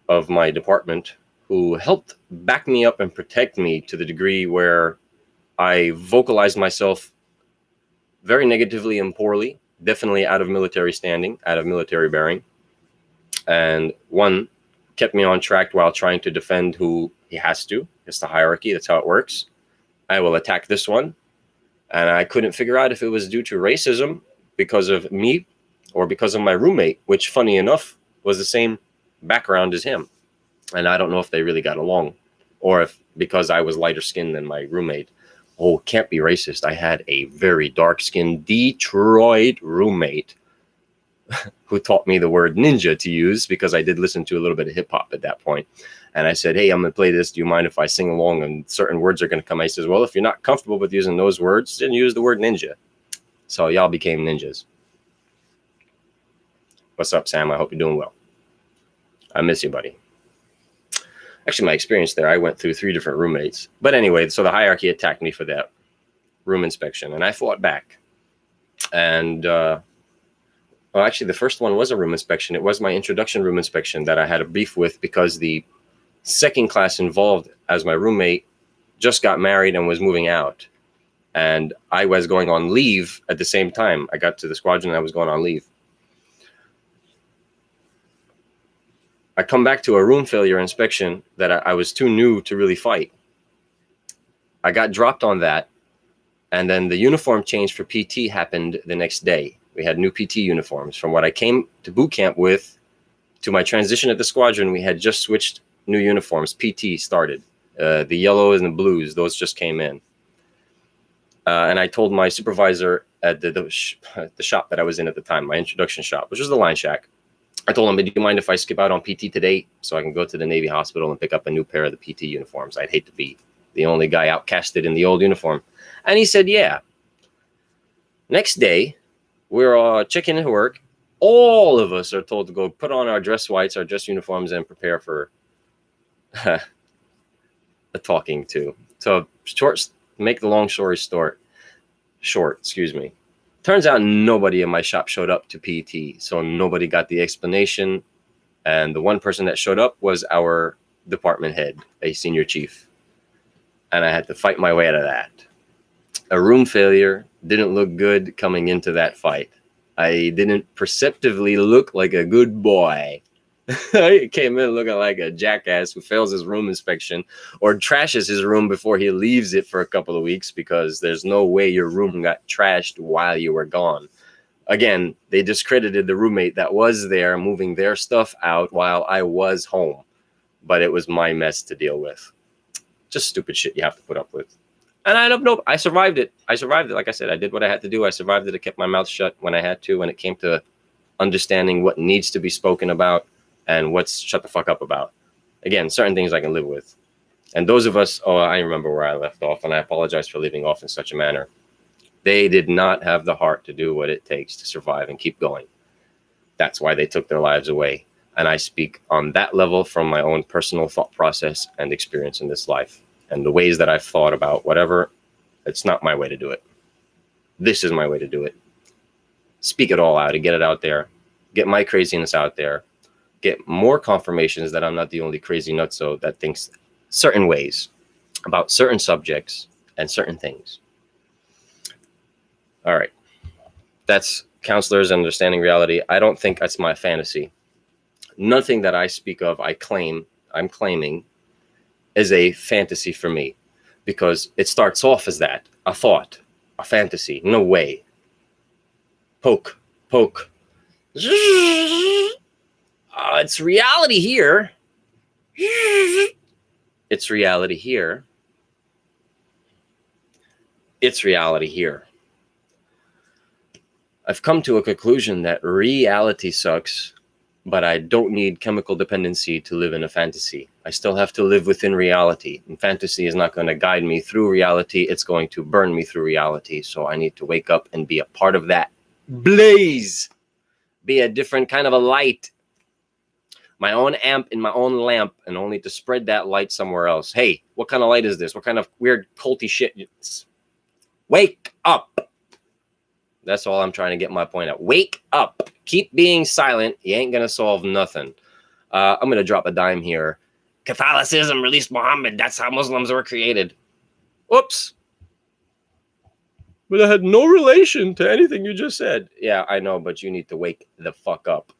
of my department who helped back me up and protect me to the degree where I vocalized myself very negatively and poorly, definitely out of military standing, out of military bearing. And one kept me on track while trying to defend who he has to. It's the hierarchy. That's how it works. I will attack this one. And I couldn't figure out if it was due to racism because of me or because of my roommate, which, funny enough, was the same background as him. And I don't know if they really got along or if because I was lighter skinned than my roommate. Oh, can't be racist. I had a very dark skinned Detroit roommate who taught me the word ninja to use because I did listen to a little bit of hip hop at that point. And I said, hey, I'm going to play this. Do you mind if I sing along? And certain words are going to come. He says, well, if you're not comfortable with using those words, then use the word ninja. So y'all became ninjas. What's up, Sam? I hope you're doing well. I miss you, buddy. Actually, my experience there, I went through 3 different roommates. But anyway, so the hierarchy attacked me for that room inspection. And I fought back. And, well, actually, the first one was a room inspection. It was my introduction room inspection that I had a beef with because the second class involved as my roommate just got married and was moving out. And I was going on leave at the same time. I got to the squadron and I was going on leave. I come back to a room failure inspection that I was too new to really fight. I got dropped on that. And then the uniform change for PT happened the next day. We had new PT uniforms. From what I came to boot camp with to my transition at the squadron, we had just switched new uniforms. PT started. The yellows and the blues, those just came in. And I told my supervisor at the shop that I was in at the time, my introduction shop, which was the line shack. I told him, do you mind if I skip out on PT today so I can go to the Navy hospital and pick up a new pair of the PT uniforms? I'd hate to be the only guy outcasted in the old uniform. And he said, yeah. Next day, we're checking into work. All of us are told to go put on our dress whites, our dress uniforms, and prepare for a talking to. So make the long story short, excuse me. Turns out nobody in my shop showed up to PT, so nobody got the explanation. And the one person that showed up was our department head, a senior chief. And I had to fight my way out of that. A room failure didn't look good coming into that fight. I didn't perceptively look like a good boy. I came in looking like a jackass who fails his room inspection or trashes his room before he leaves it for a couple of weeks because there's no way your room got trashed while you were gone. Again, they discredited the roommate that was there moving their stuff out while I was home. But it was my mess to deal with. Just stupid shit you have to put up with. And I survived it. Like I said, I did what I had to do. I survived it. I kept my mouth shut when I had to, when it came to understanding what needs to be spoken about and what's shut the fuck up about. Again, certain things I can live with. And those of us, I remember where I left off, and I apologize for leaving off in such a manner. They did not have the heart to do what it takes to survive and keep going. That's why they took their lives away. And I speak on that level from my own personal thought process and experience in this life. And the ways that I've thought about whatever, it's not my way to do it. This is my way to do it. Speak it all out and get it out there. Get my craziness out there. Get more confirmations that I'm not the only crazy nutso that thinks certain ways, about certain subjects and certain things. All right. That's Counselors Understanding Reality. I don't think that's my fantasy. Nothing that I speak of, I'm claiming, is a fantasy for me, because it starts off as that, a thought, a fantasy. No way. Poke. It's reality here. It's reality here. It's reality here. I've come to a conclusion that reality sucks, but I don't need chemical dependency to live in a fantasy. I still have to live within reality. And fantasy is not going to guide me through reality. It's going to burn me through reality. So I need to wake up and be a part of that blaze. Be a different kind of a light. My own amp in my own lamp, and only to spread that light somewhere else. Hey, what kind of light is this? What kind of weird culty shit? Wake up. That's all I'm trying to get my point out. Wake up. Keep being silent. You ain't going to solve nothing. I'm going to drop a dime here. Catholicism released Muhammad. That's how Muslims were created. Oops. But it had no relation to anything you just said. Yeah, I know, but you need to wake the fuck up.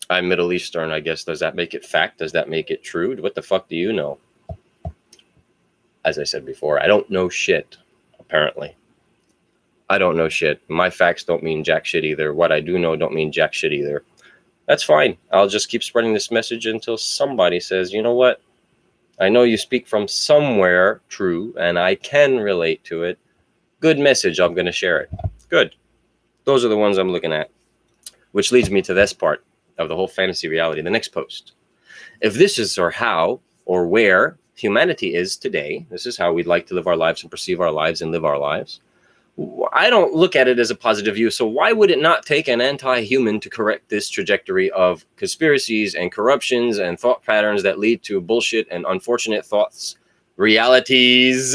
I'm Middle Eastern, I guess. Does that make it fact? Does that make it true? What the fuck do you know? As I said before, I don't know shit, apparently. I don't know shit. My facts don't mean jack shit either. What I do know don't mean jack shit either. That's fine. I'll just keep spreading this message until somebody says, you know what? I know you speak from somewhere true, and I can relate to it. Good message. I'm going to share it. Good. Those are the ones I'm looking at. Which leads me to this part of the whole fantasy reality, the next post. If this is or how or where humanity is today, this is how we'd like to live our lives and perceive our lives and live our lives, I don't look at it as a positive view. So why would it not take an anti-human to correct this trajectory of conspiracies and corruptions and thought patterns that lead to bullshit and unfortunate thoughts, realities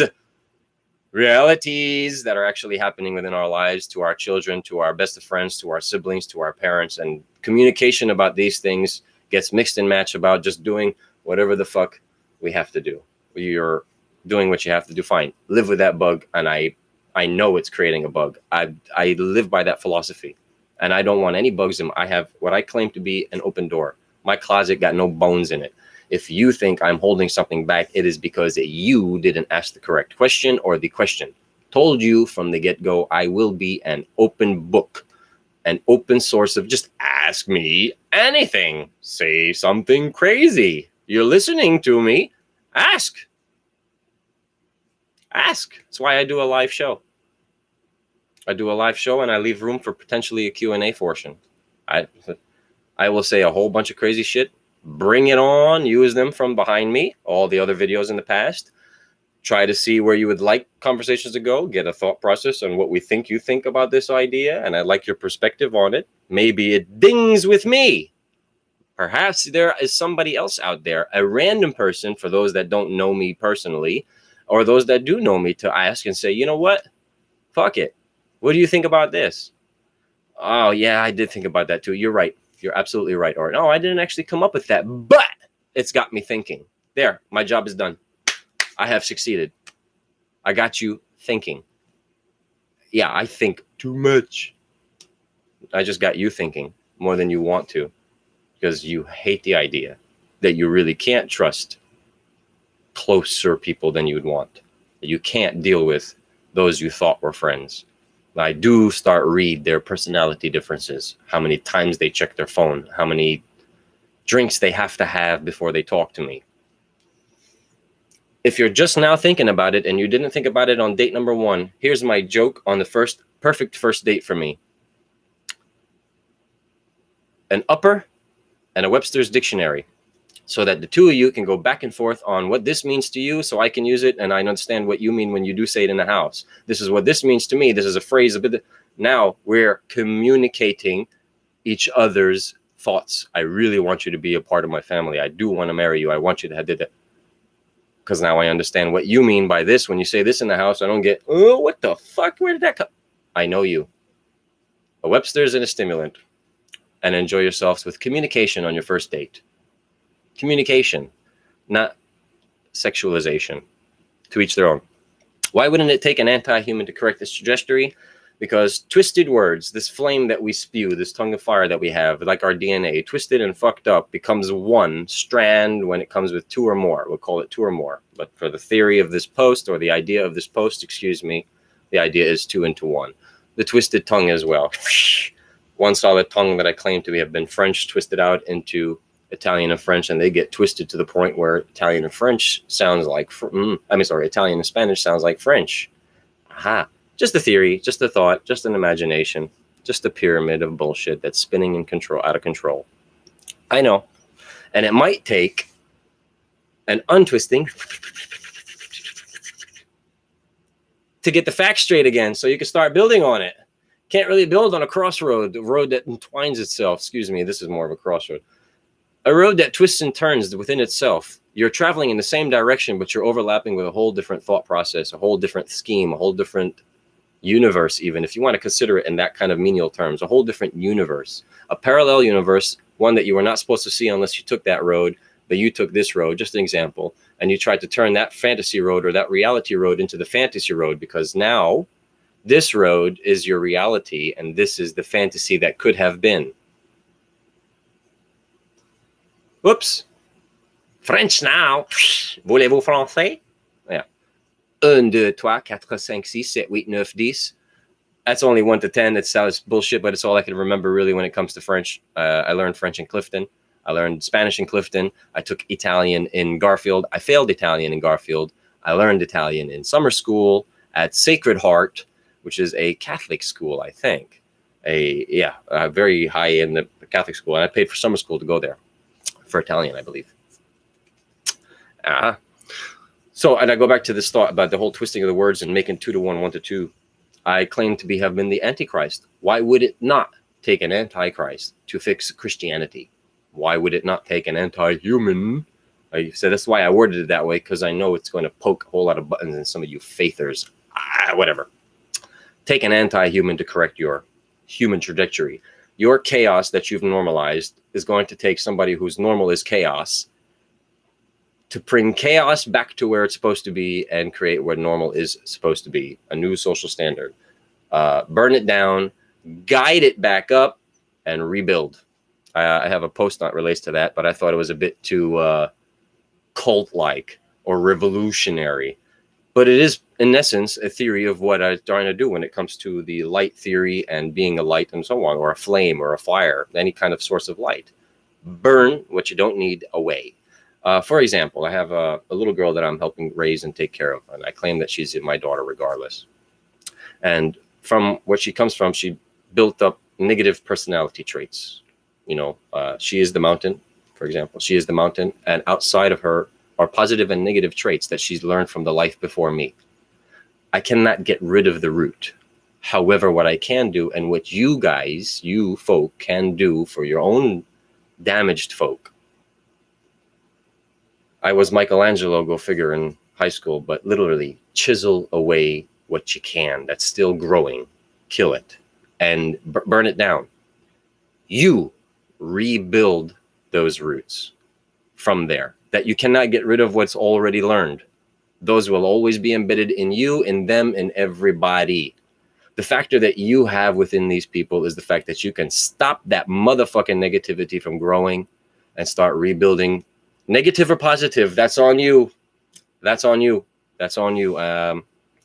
that are actually happening within our lives, to our children, to our best of friends, to our siblings, to our parents, and communication about these things gets mixed and matched about just doing whatever the fuck we have to do. You're doing what you have to do. Fine. Live with that bug. And I know it's creating a bug. I live by that philosophy, and I don't want any bugs in. I have what I claim to be an open door. My closet got no bones in it. If you think I'm holding something back, it is because you didn't ask the correct question, or the question told you from the get-go. I will be an open book, an open source of just ask me anything. Say something crazy. You're listening to me. Ask. That's why I do a live show. I do a live show and I leave room for potentially a Q&A portion. I will say a whole bunch of crazy shit. Bring it on. Use them from behind me. All the other videos in the past. Try to see where you would like conversations to go. Get a thought process on what we think you think about this idea. And I'd like your perspective on it. Maybe it dings with me. Perhaps there is somebody else out there, a random person, for those that don't know me personally, or those that do know me, to ask and say, you know what? Fuck it. What do you think about this? Oh, yeah, I did think about that too. You're right. You're absolutely right. Or, no, I didn't actually come up with that, but it's got me thinking. There, my job is done. I have succeeded. I got you thinking. Yeah, I think too much. I just got you thinking more than you want to, because you hate the idea that you really can't trust closer people than you'd want. You can't deal with those you thought were friends. I do read their personality differences, how many times they check their phone, how many drinks they have to have before they talk to me. If you're just now thinking about it and you didn't think about it on date number 1, here's my joke on the perfect first date for me. An upper and a Webster's dictionary, so that the two of you can go back and forth on what this means to you, so I can use it and I understand what you mean when you do say it in the house. This is what this means to me. This is a phrase. Now we're communicating each other's thoughts. I really want you to be a part of my family. I do want to marry you. I want you to have that. Because now I understand what you mean by this. When you say this in the house, I don't get, oh, what the fuck? Where did that come? I know you. A Webster's and a stimulant. And enjoy yourselves with communication on your first date. Communication. not sexualization. To each their own. Why wouldn't it take an anti-human to correct this trajectory? Because twisted words, this flame that we spew, this tongue of fire that we have, like our DNA, twisted and fucked up, becomes one strand when it comes with two or more. We'll call it two or more. But for the theory of this post, or the idea of this post, excuse me, the idea is 2 into 1. The twisted tongue as well. One solid tongue that I claim to have been French twisted out into Italian and French, and they get twisted to the point where Italian and French sounds like, Italian and Spanish sounds like French. Aha. Just a theory, just a thought, just an imagination, just a pyramid of bullshit that's spinning out of control. I know. And it might take an untwisting to get the facts straight again so you can start building on it. Can't really build on a crossroad, a road that entwines itself. Excuse me, this is more of a crossroad. A road that twists and turns within itself. You're traveling in the same direction, but you're overlapping with a whole different thought process, a whole different scheme, a whole different universe, even if you want to consider it in that kind of menial terms, a whole different universe, a parallel universe, one that you were not supposed to see unless you took that road, but you took this road, just an example, and you tried to turn that fantasy road or that reality road into the fantasy road, because now this road is your reality and this is the fantasy that could have been. Oops. French now. Voulez-vous français? Yeah. 1, 2, 3, 4, 5, 6, 7, 8, 9, 10. That's only 1 to 10. It sounds bullshit, but it's all I can remember really when it comes to French. I learned French in Clifton. I learned Spanish in Clifton. I took Italian in Garfield. I failed Italian in Garfield. I learned Italian in summer school at Sacred Heart, which is a Catholic school, I think. Very high in the Catholic school. And I paid for summer school to go there for Italian, I believe. So, and I go back to this thought about the whole twisting of the words and making 2 to 1, 1 to 2. I claim to have been the Antichrist. Why would it not take an Antichrist to fix Christianity? Why would it not take an anti-human? I said that's why I worded it that way, because I know it's going to poke a whole lot of buttons in some of you faithers. Whatever. Take an anti-human to correct your human trajectory. Your chaos that you've normalized is going to take somebody whose normal is chaos to bring chaos back to where it's supposed to be and create where normal is supposed to be, a new social standard. Burn it down, guide it back up, and rebuild. I have a post not related to that, but I thought it was a bit too cult-like or revolutionary. But it is, in essence, a theory of what I'm trying to do when it comes to the light theory and being a light and so on, or a flame or a fire, any kind of source of light. Burn what you don't need away. For example, I have a little girl that I'm helping raise and take care of, and I claim that she's my daughter regardless. And from what she comes from, she built up negative personality traits. She is the mountain, for example. She is the mountain, and outside of her are positive and negative traits that she's learned from the life before me. I cannot get rid of the root. However, what I can do, and what you guys, you folk, can do for your own damaged folk. I was Michelangelo, go figure, in high school, but literally chisel away what you can that's still growing, kill it, and burn it down. You rebuild those roots from there, that you cannot get rid of what's already learned. Those will always be embedded in you, in them, in everybody. The factor that you have within these people is the fact that you can stop that motherfucking negativity from growing and start rebuilding. Negative or positive, that's on you. That's on you. That's on you.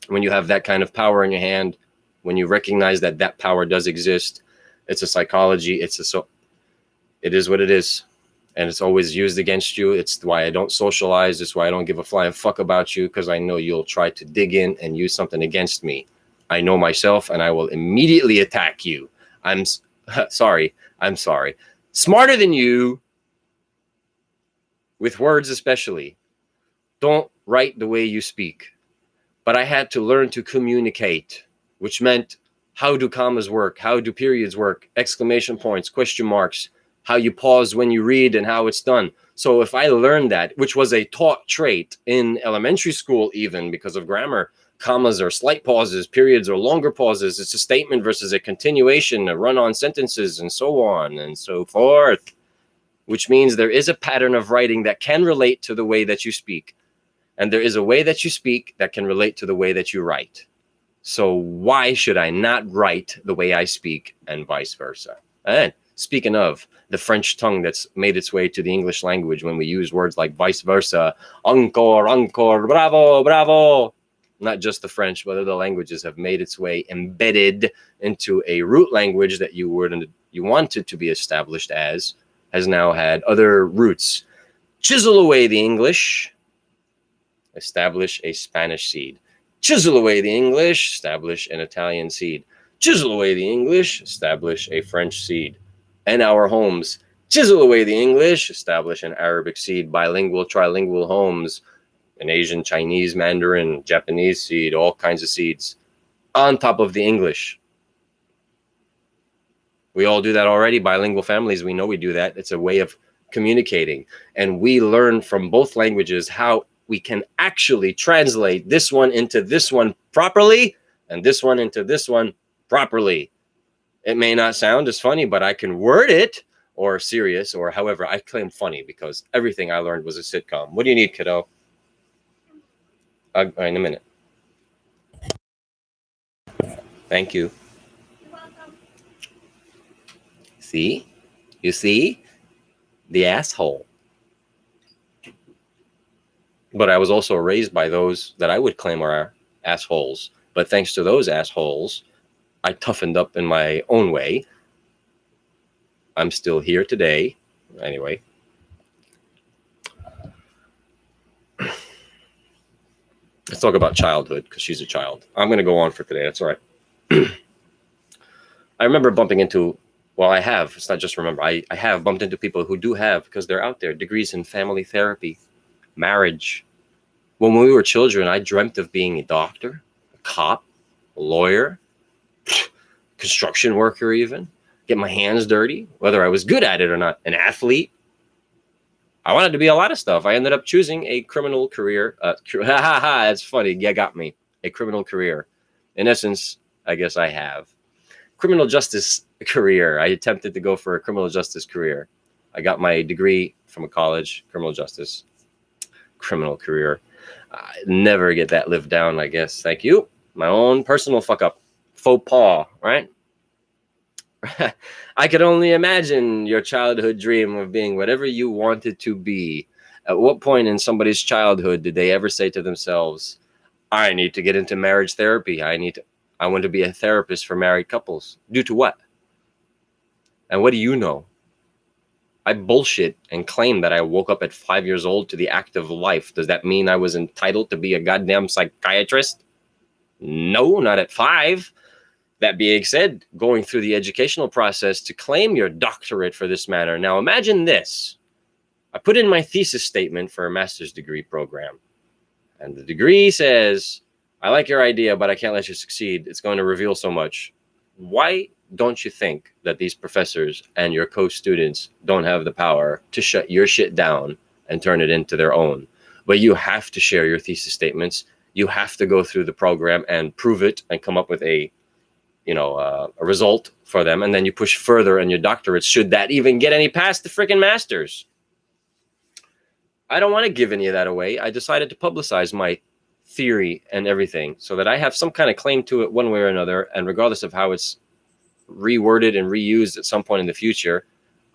When you have that kind of power in your hand, when you recognize that that power does exist, it's a psychology. It is what it is. And it's always used against you. It's why I don't socialize. It's why I don't give a flying fuck about you, because I know you'll try to dig in and use something against me. I know myself, and I will immediately attack you. I'm sorry. Smarter than you, with words especially. Don't write the way you speak. But I had to learn to communicate, which meant how do commas work? How do periods work? Exclamation points, question marks, how you pause when you read and how it's done. So if I learned that, which was a taught trait in elementary school, even because of grammar, commas are slight pauses, periods are longer pauses. It's a statement versus a continuation, a run-on sentences, and so on and so forth. which means there is a pattern of writing that can relate to the way that you speak. And there is a way that you speak that can relate to the way that you write. So why should I not write the way I speak and vice versa? And speaking of the French tongue that's made its way to the English language when we use words like vice versa, encore, encore, bravo, bravo. Not just the French, but other languages have made its way embedded into a root language that you wanted to be established as, has now had other roots. Chisel away the English, establish a Spanish seed. Chisel away the English, establish an Italian seed. Chisel away the English, establish a French seed. And our homes, chisel away the English, establish an Arabic seed. Bilingual, trilingual homes, an Asian, Chinese, Mandarin, Japanese seed, all kinds of seeds on top of the English. We all do that already. Bilingual families, we know we do that. It's a way of communicating. And we learn from both languages how we can actually translate this one into this one properly and this one into this one properly. It may not sound as funny, but I can word it or serious or however. I claim funny because everything I learned was a sitcom. What do you need, kiddo? In a minute. Thank you. See? You see? The asshole. But I was also raised by those that I would claim are assholes. But thanks to those assholes, I toughened up in my own way. I'm still here today. Anyway. Let's talk about childhood because she's a child. I'm going to go on for today. That's all right. I remember bumping into, well, I have. It's not just remember. I have bumped into people who do have, because they're out there, degrees in family therapy, marriage. When we were children, I dreamt of being a doctor, a cop, a lawyer, construction worker even, get my hands dirty, whether I was good at it or not, an athlete. I wanted to be a lot of stuff. I ended up choosing a criminal career. That's funny. Yeah, got me. A criminal career. In essence, I guess I have. Criminal justice career. I attempted to go for a criminal justice career. I got my degree from a college, criminal justice, criminal career. I never get that lived down, I guess. Thank you. My own personal fuck up. Faux pas, right? I could only imagine your childhood dream of being whatever you wanted to be. At what point in somebody's childhood did they ever say to themselves, I need to get into marriage therapy. I want to be a therapist for married couples. Due to what? And what do you know? I bullshit and claim that I woke up at 5 years old to the active life. Does that mean I was entitled to be a goddamn psychiatrist? No, not at 5. That being said, going through the educational process to claim your doctorate for this matter. Now imagine this. I put in my thesis statement for a master's degree program. And the degree says, I like your idea, but I can't let you succeed. It's going to reveal so much. Why don't you think that these professors and your co-students don't have the power to shut your shit down and turn it into their own? But you have to share your thesis statements. You have to go through the program and prove it and come up with a result for them. And then you push further in your doctorate, should that even get any past the freaking masters. I don't want to give any of that away. I decided to publicize my theory and everything so that I have some kind of claim to it one way or another. And regardless of how it's reworded and reused at some point in the future,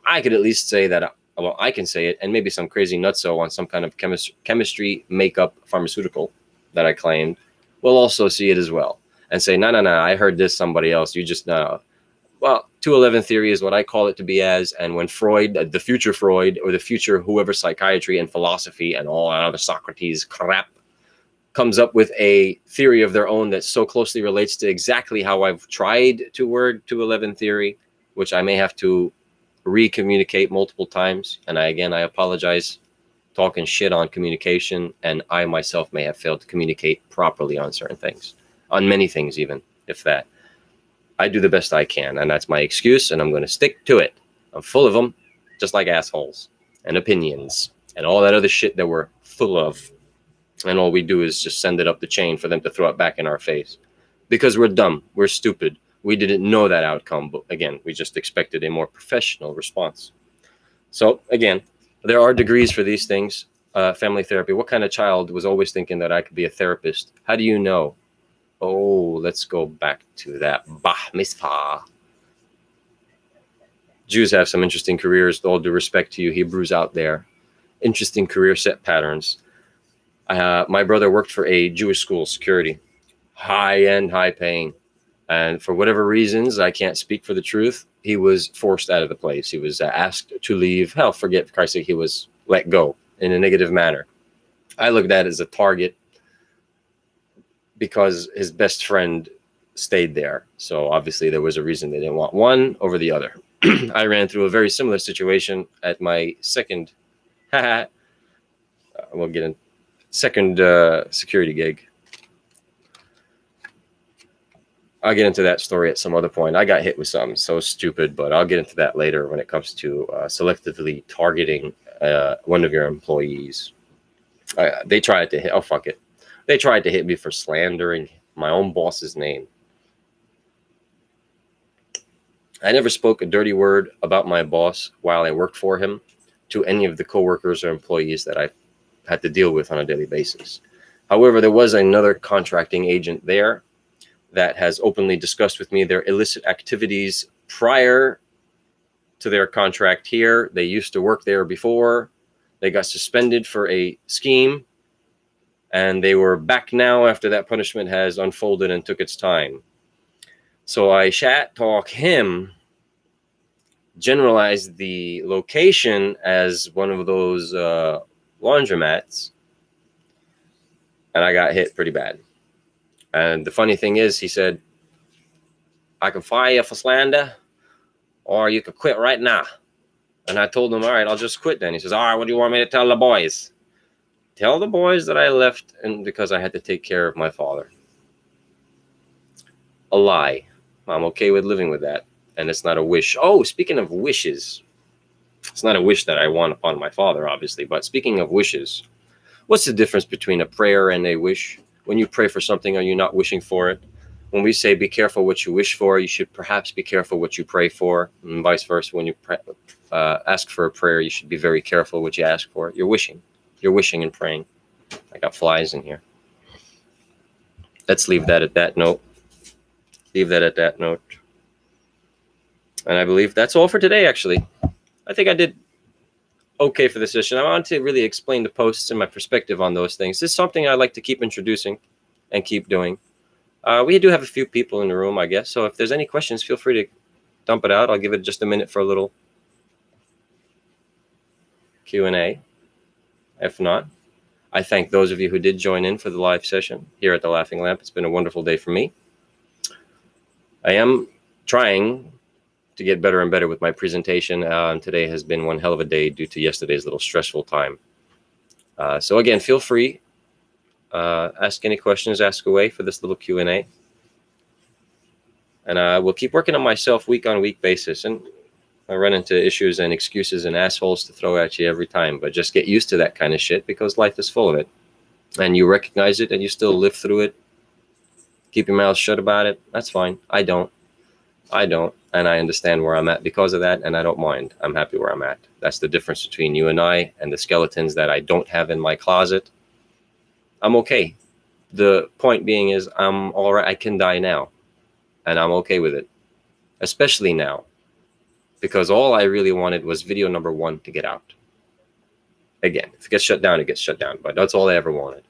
I could at least say that, well, I can say it, and maybe some crazy nutso on some kind of chemistry, makeup, pharmaceutical that I claimed will also see it as well and say, no, I heard this somebody else. You just know. Well, 211 theory is what I call it to be as. And when Freud, the future Freud, or the future whoever psychiatry and philosophy and all that other Socrates crap comes up with a theory of their own that so closely relates to exactly how I've tried to word 211 theory, which I may have to re-communicate multiple times. And I apologize talking shit on communication. And I myself may have failed to communicate properly on certain things, on many things even, if that. I do the best I can, and that's my excuse, and I'm going to stick to it. I'm full of them, just like assholes and opinions and all that other shit that we're full of. And all we do is just send it up the chain for them to throw it back in our face. Because we're dumb. We're stupid. We didn't know that outcome. But again, we just expected a more professional response. So again, there are degrees for these things. Family therapy. What kind of child was always thinking that I could be a therapist? How do you know? Oh, let's go back to that Bar Mitzvah. Jews have some interesting careers. With all due respect to you Hebrews out there, interesting career set patterns. My brother worked for a Jewish school, security, high end, high paying, and for whatever reasons, I can't speak for the truth, he was forced out of the place. He was asked to leave. Hell, forget, for Christ's sake, he was let go in a negative manner. I looked at it as a target because his best friend stayed there. So obviously there was a reason they didn't want one over the other. I ran through a very similar situation at my second, we'll get in, second security gig. I'll get into that story at some other point. I got hit with something so stupid, but I'll get into that later when it comes to selectively targeting one of your employees. They tried to hit, oh, fuck it. They tried to hit me for slandering my own boss's name. I never spoke a dirty word about my boss while I worked for him to any of the coworkers or employees that I had to deal with on a daily basis. However, there was another contracting agent there that has openly discussed with me their illicit activities prior to their contract here. They used to work there before. They got suspended for a scheme, and they were back now after that punishment has unfolded and took its time. So I chat talk him, generalize the location as one of those laundromats, and I got hit pretty bad. And the funny thing is, he said, I can fire you for slander, or you could quit right now. And I told him, all right, I'll just quit then. He says, all right, what do you want me to tell the boys? Tell the boys that I left and because I had to take care of my father. A lie. I'm okay with living with that. And it's not a wish. Oh, speaking of wishes, it's not a wish that I want upon my father, obviously. But speaking of wishes, what's the difference between a prayer and a wish? When you pray for something, are you not wishing for it? When we say be careful what you wish for, you should perhaps be careful what you pray for, and vice versa. When you ask for a prayer, you should be very careful what you ask for. You're wishing and praying. I got flies in here. Let's leave that at that note. And I believe that's all for today, actually. I think I did okay for this session. I want to really explain the posts and my perspective on those things. This is something I like to keep introducing and keep doing. We do have a few people in the room, I guess. So if there's any questions, feel free to dump it out. I'll give it just a minute for a little Q&A. If not, I thank those of you who did join in for the live session here at the Laughing Lamp. It's been a wonderful day for me. I am trying to get better and better with my presentation. Today has been one hell of a day due to yesterday's little stressful time. So again, feel free. Ask any questions, ask away for this little Q&A. And I will keep working on myself week on week basis. And I run into issues and excuses and assholes to throw at you every time. But just get used to that kind of shit because life is full of it. And you recognize it and you still live through it. Keep your mouth shut about it. That's fine. I don't. And I understand where I'm at because of that. And I don't mind. I'm happy where I'm at. That's the difference between you and I and the skeletons that I don't have in my closet. I'm okay. The point being is I'm all right. I can die now. And I'm okay with it. Especially now. Because all I really wanted was video number 1 to get out. Again, if it gets shut down, it gets shut down. But that's all I ever wanted.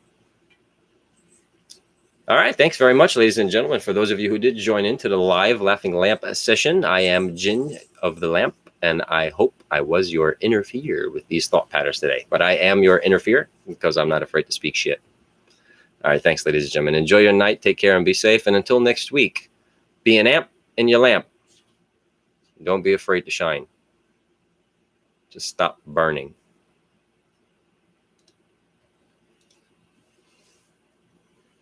All right. Thanks very much, ladies and gentlemen. For those of you who did join into the live Laughing Lamp session, I am Jin of the Lamp. And I hope I was your interfere with these thought patterns today. But I am your interfere because I'm not afraid to speak shit. All right. Thanks, ladies and gentlemen. Enjoy your night. Take care and be safe. And until next week, be an amp in your lamp. Don't be afraid to shine. Just stop burning.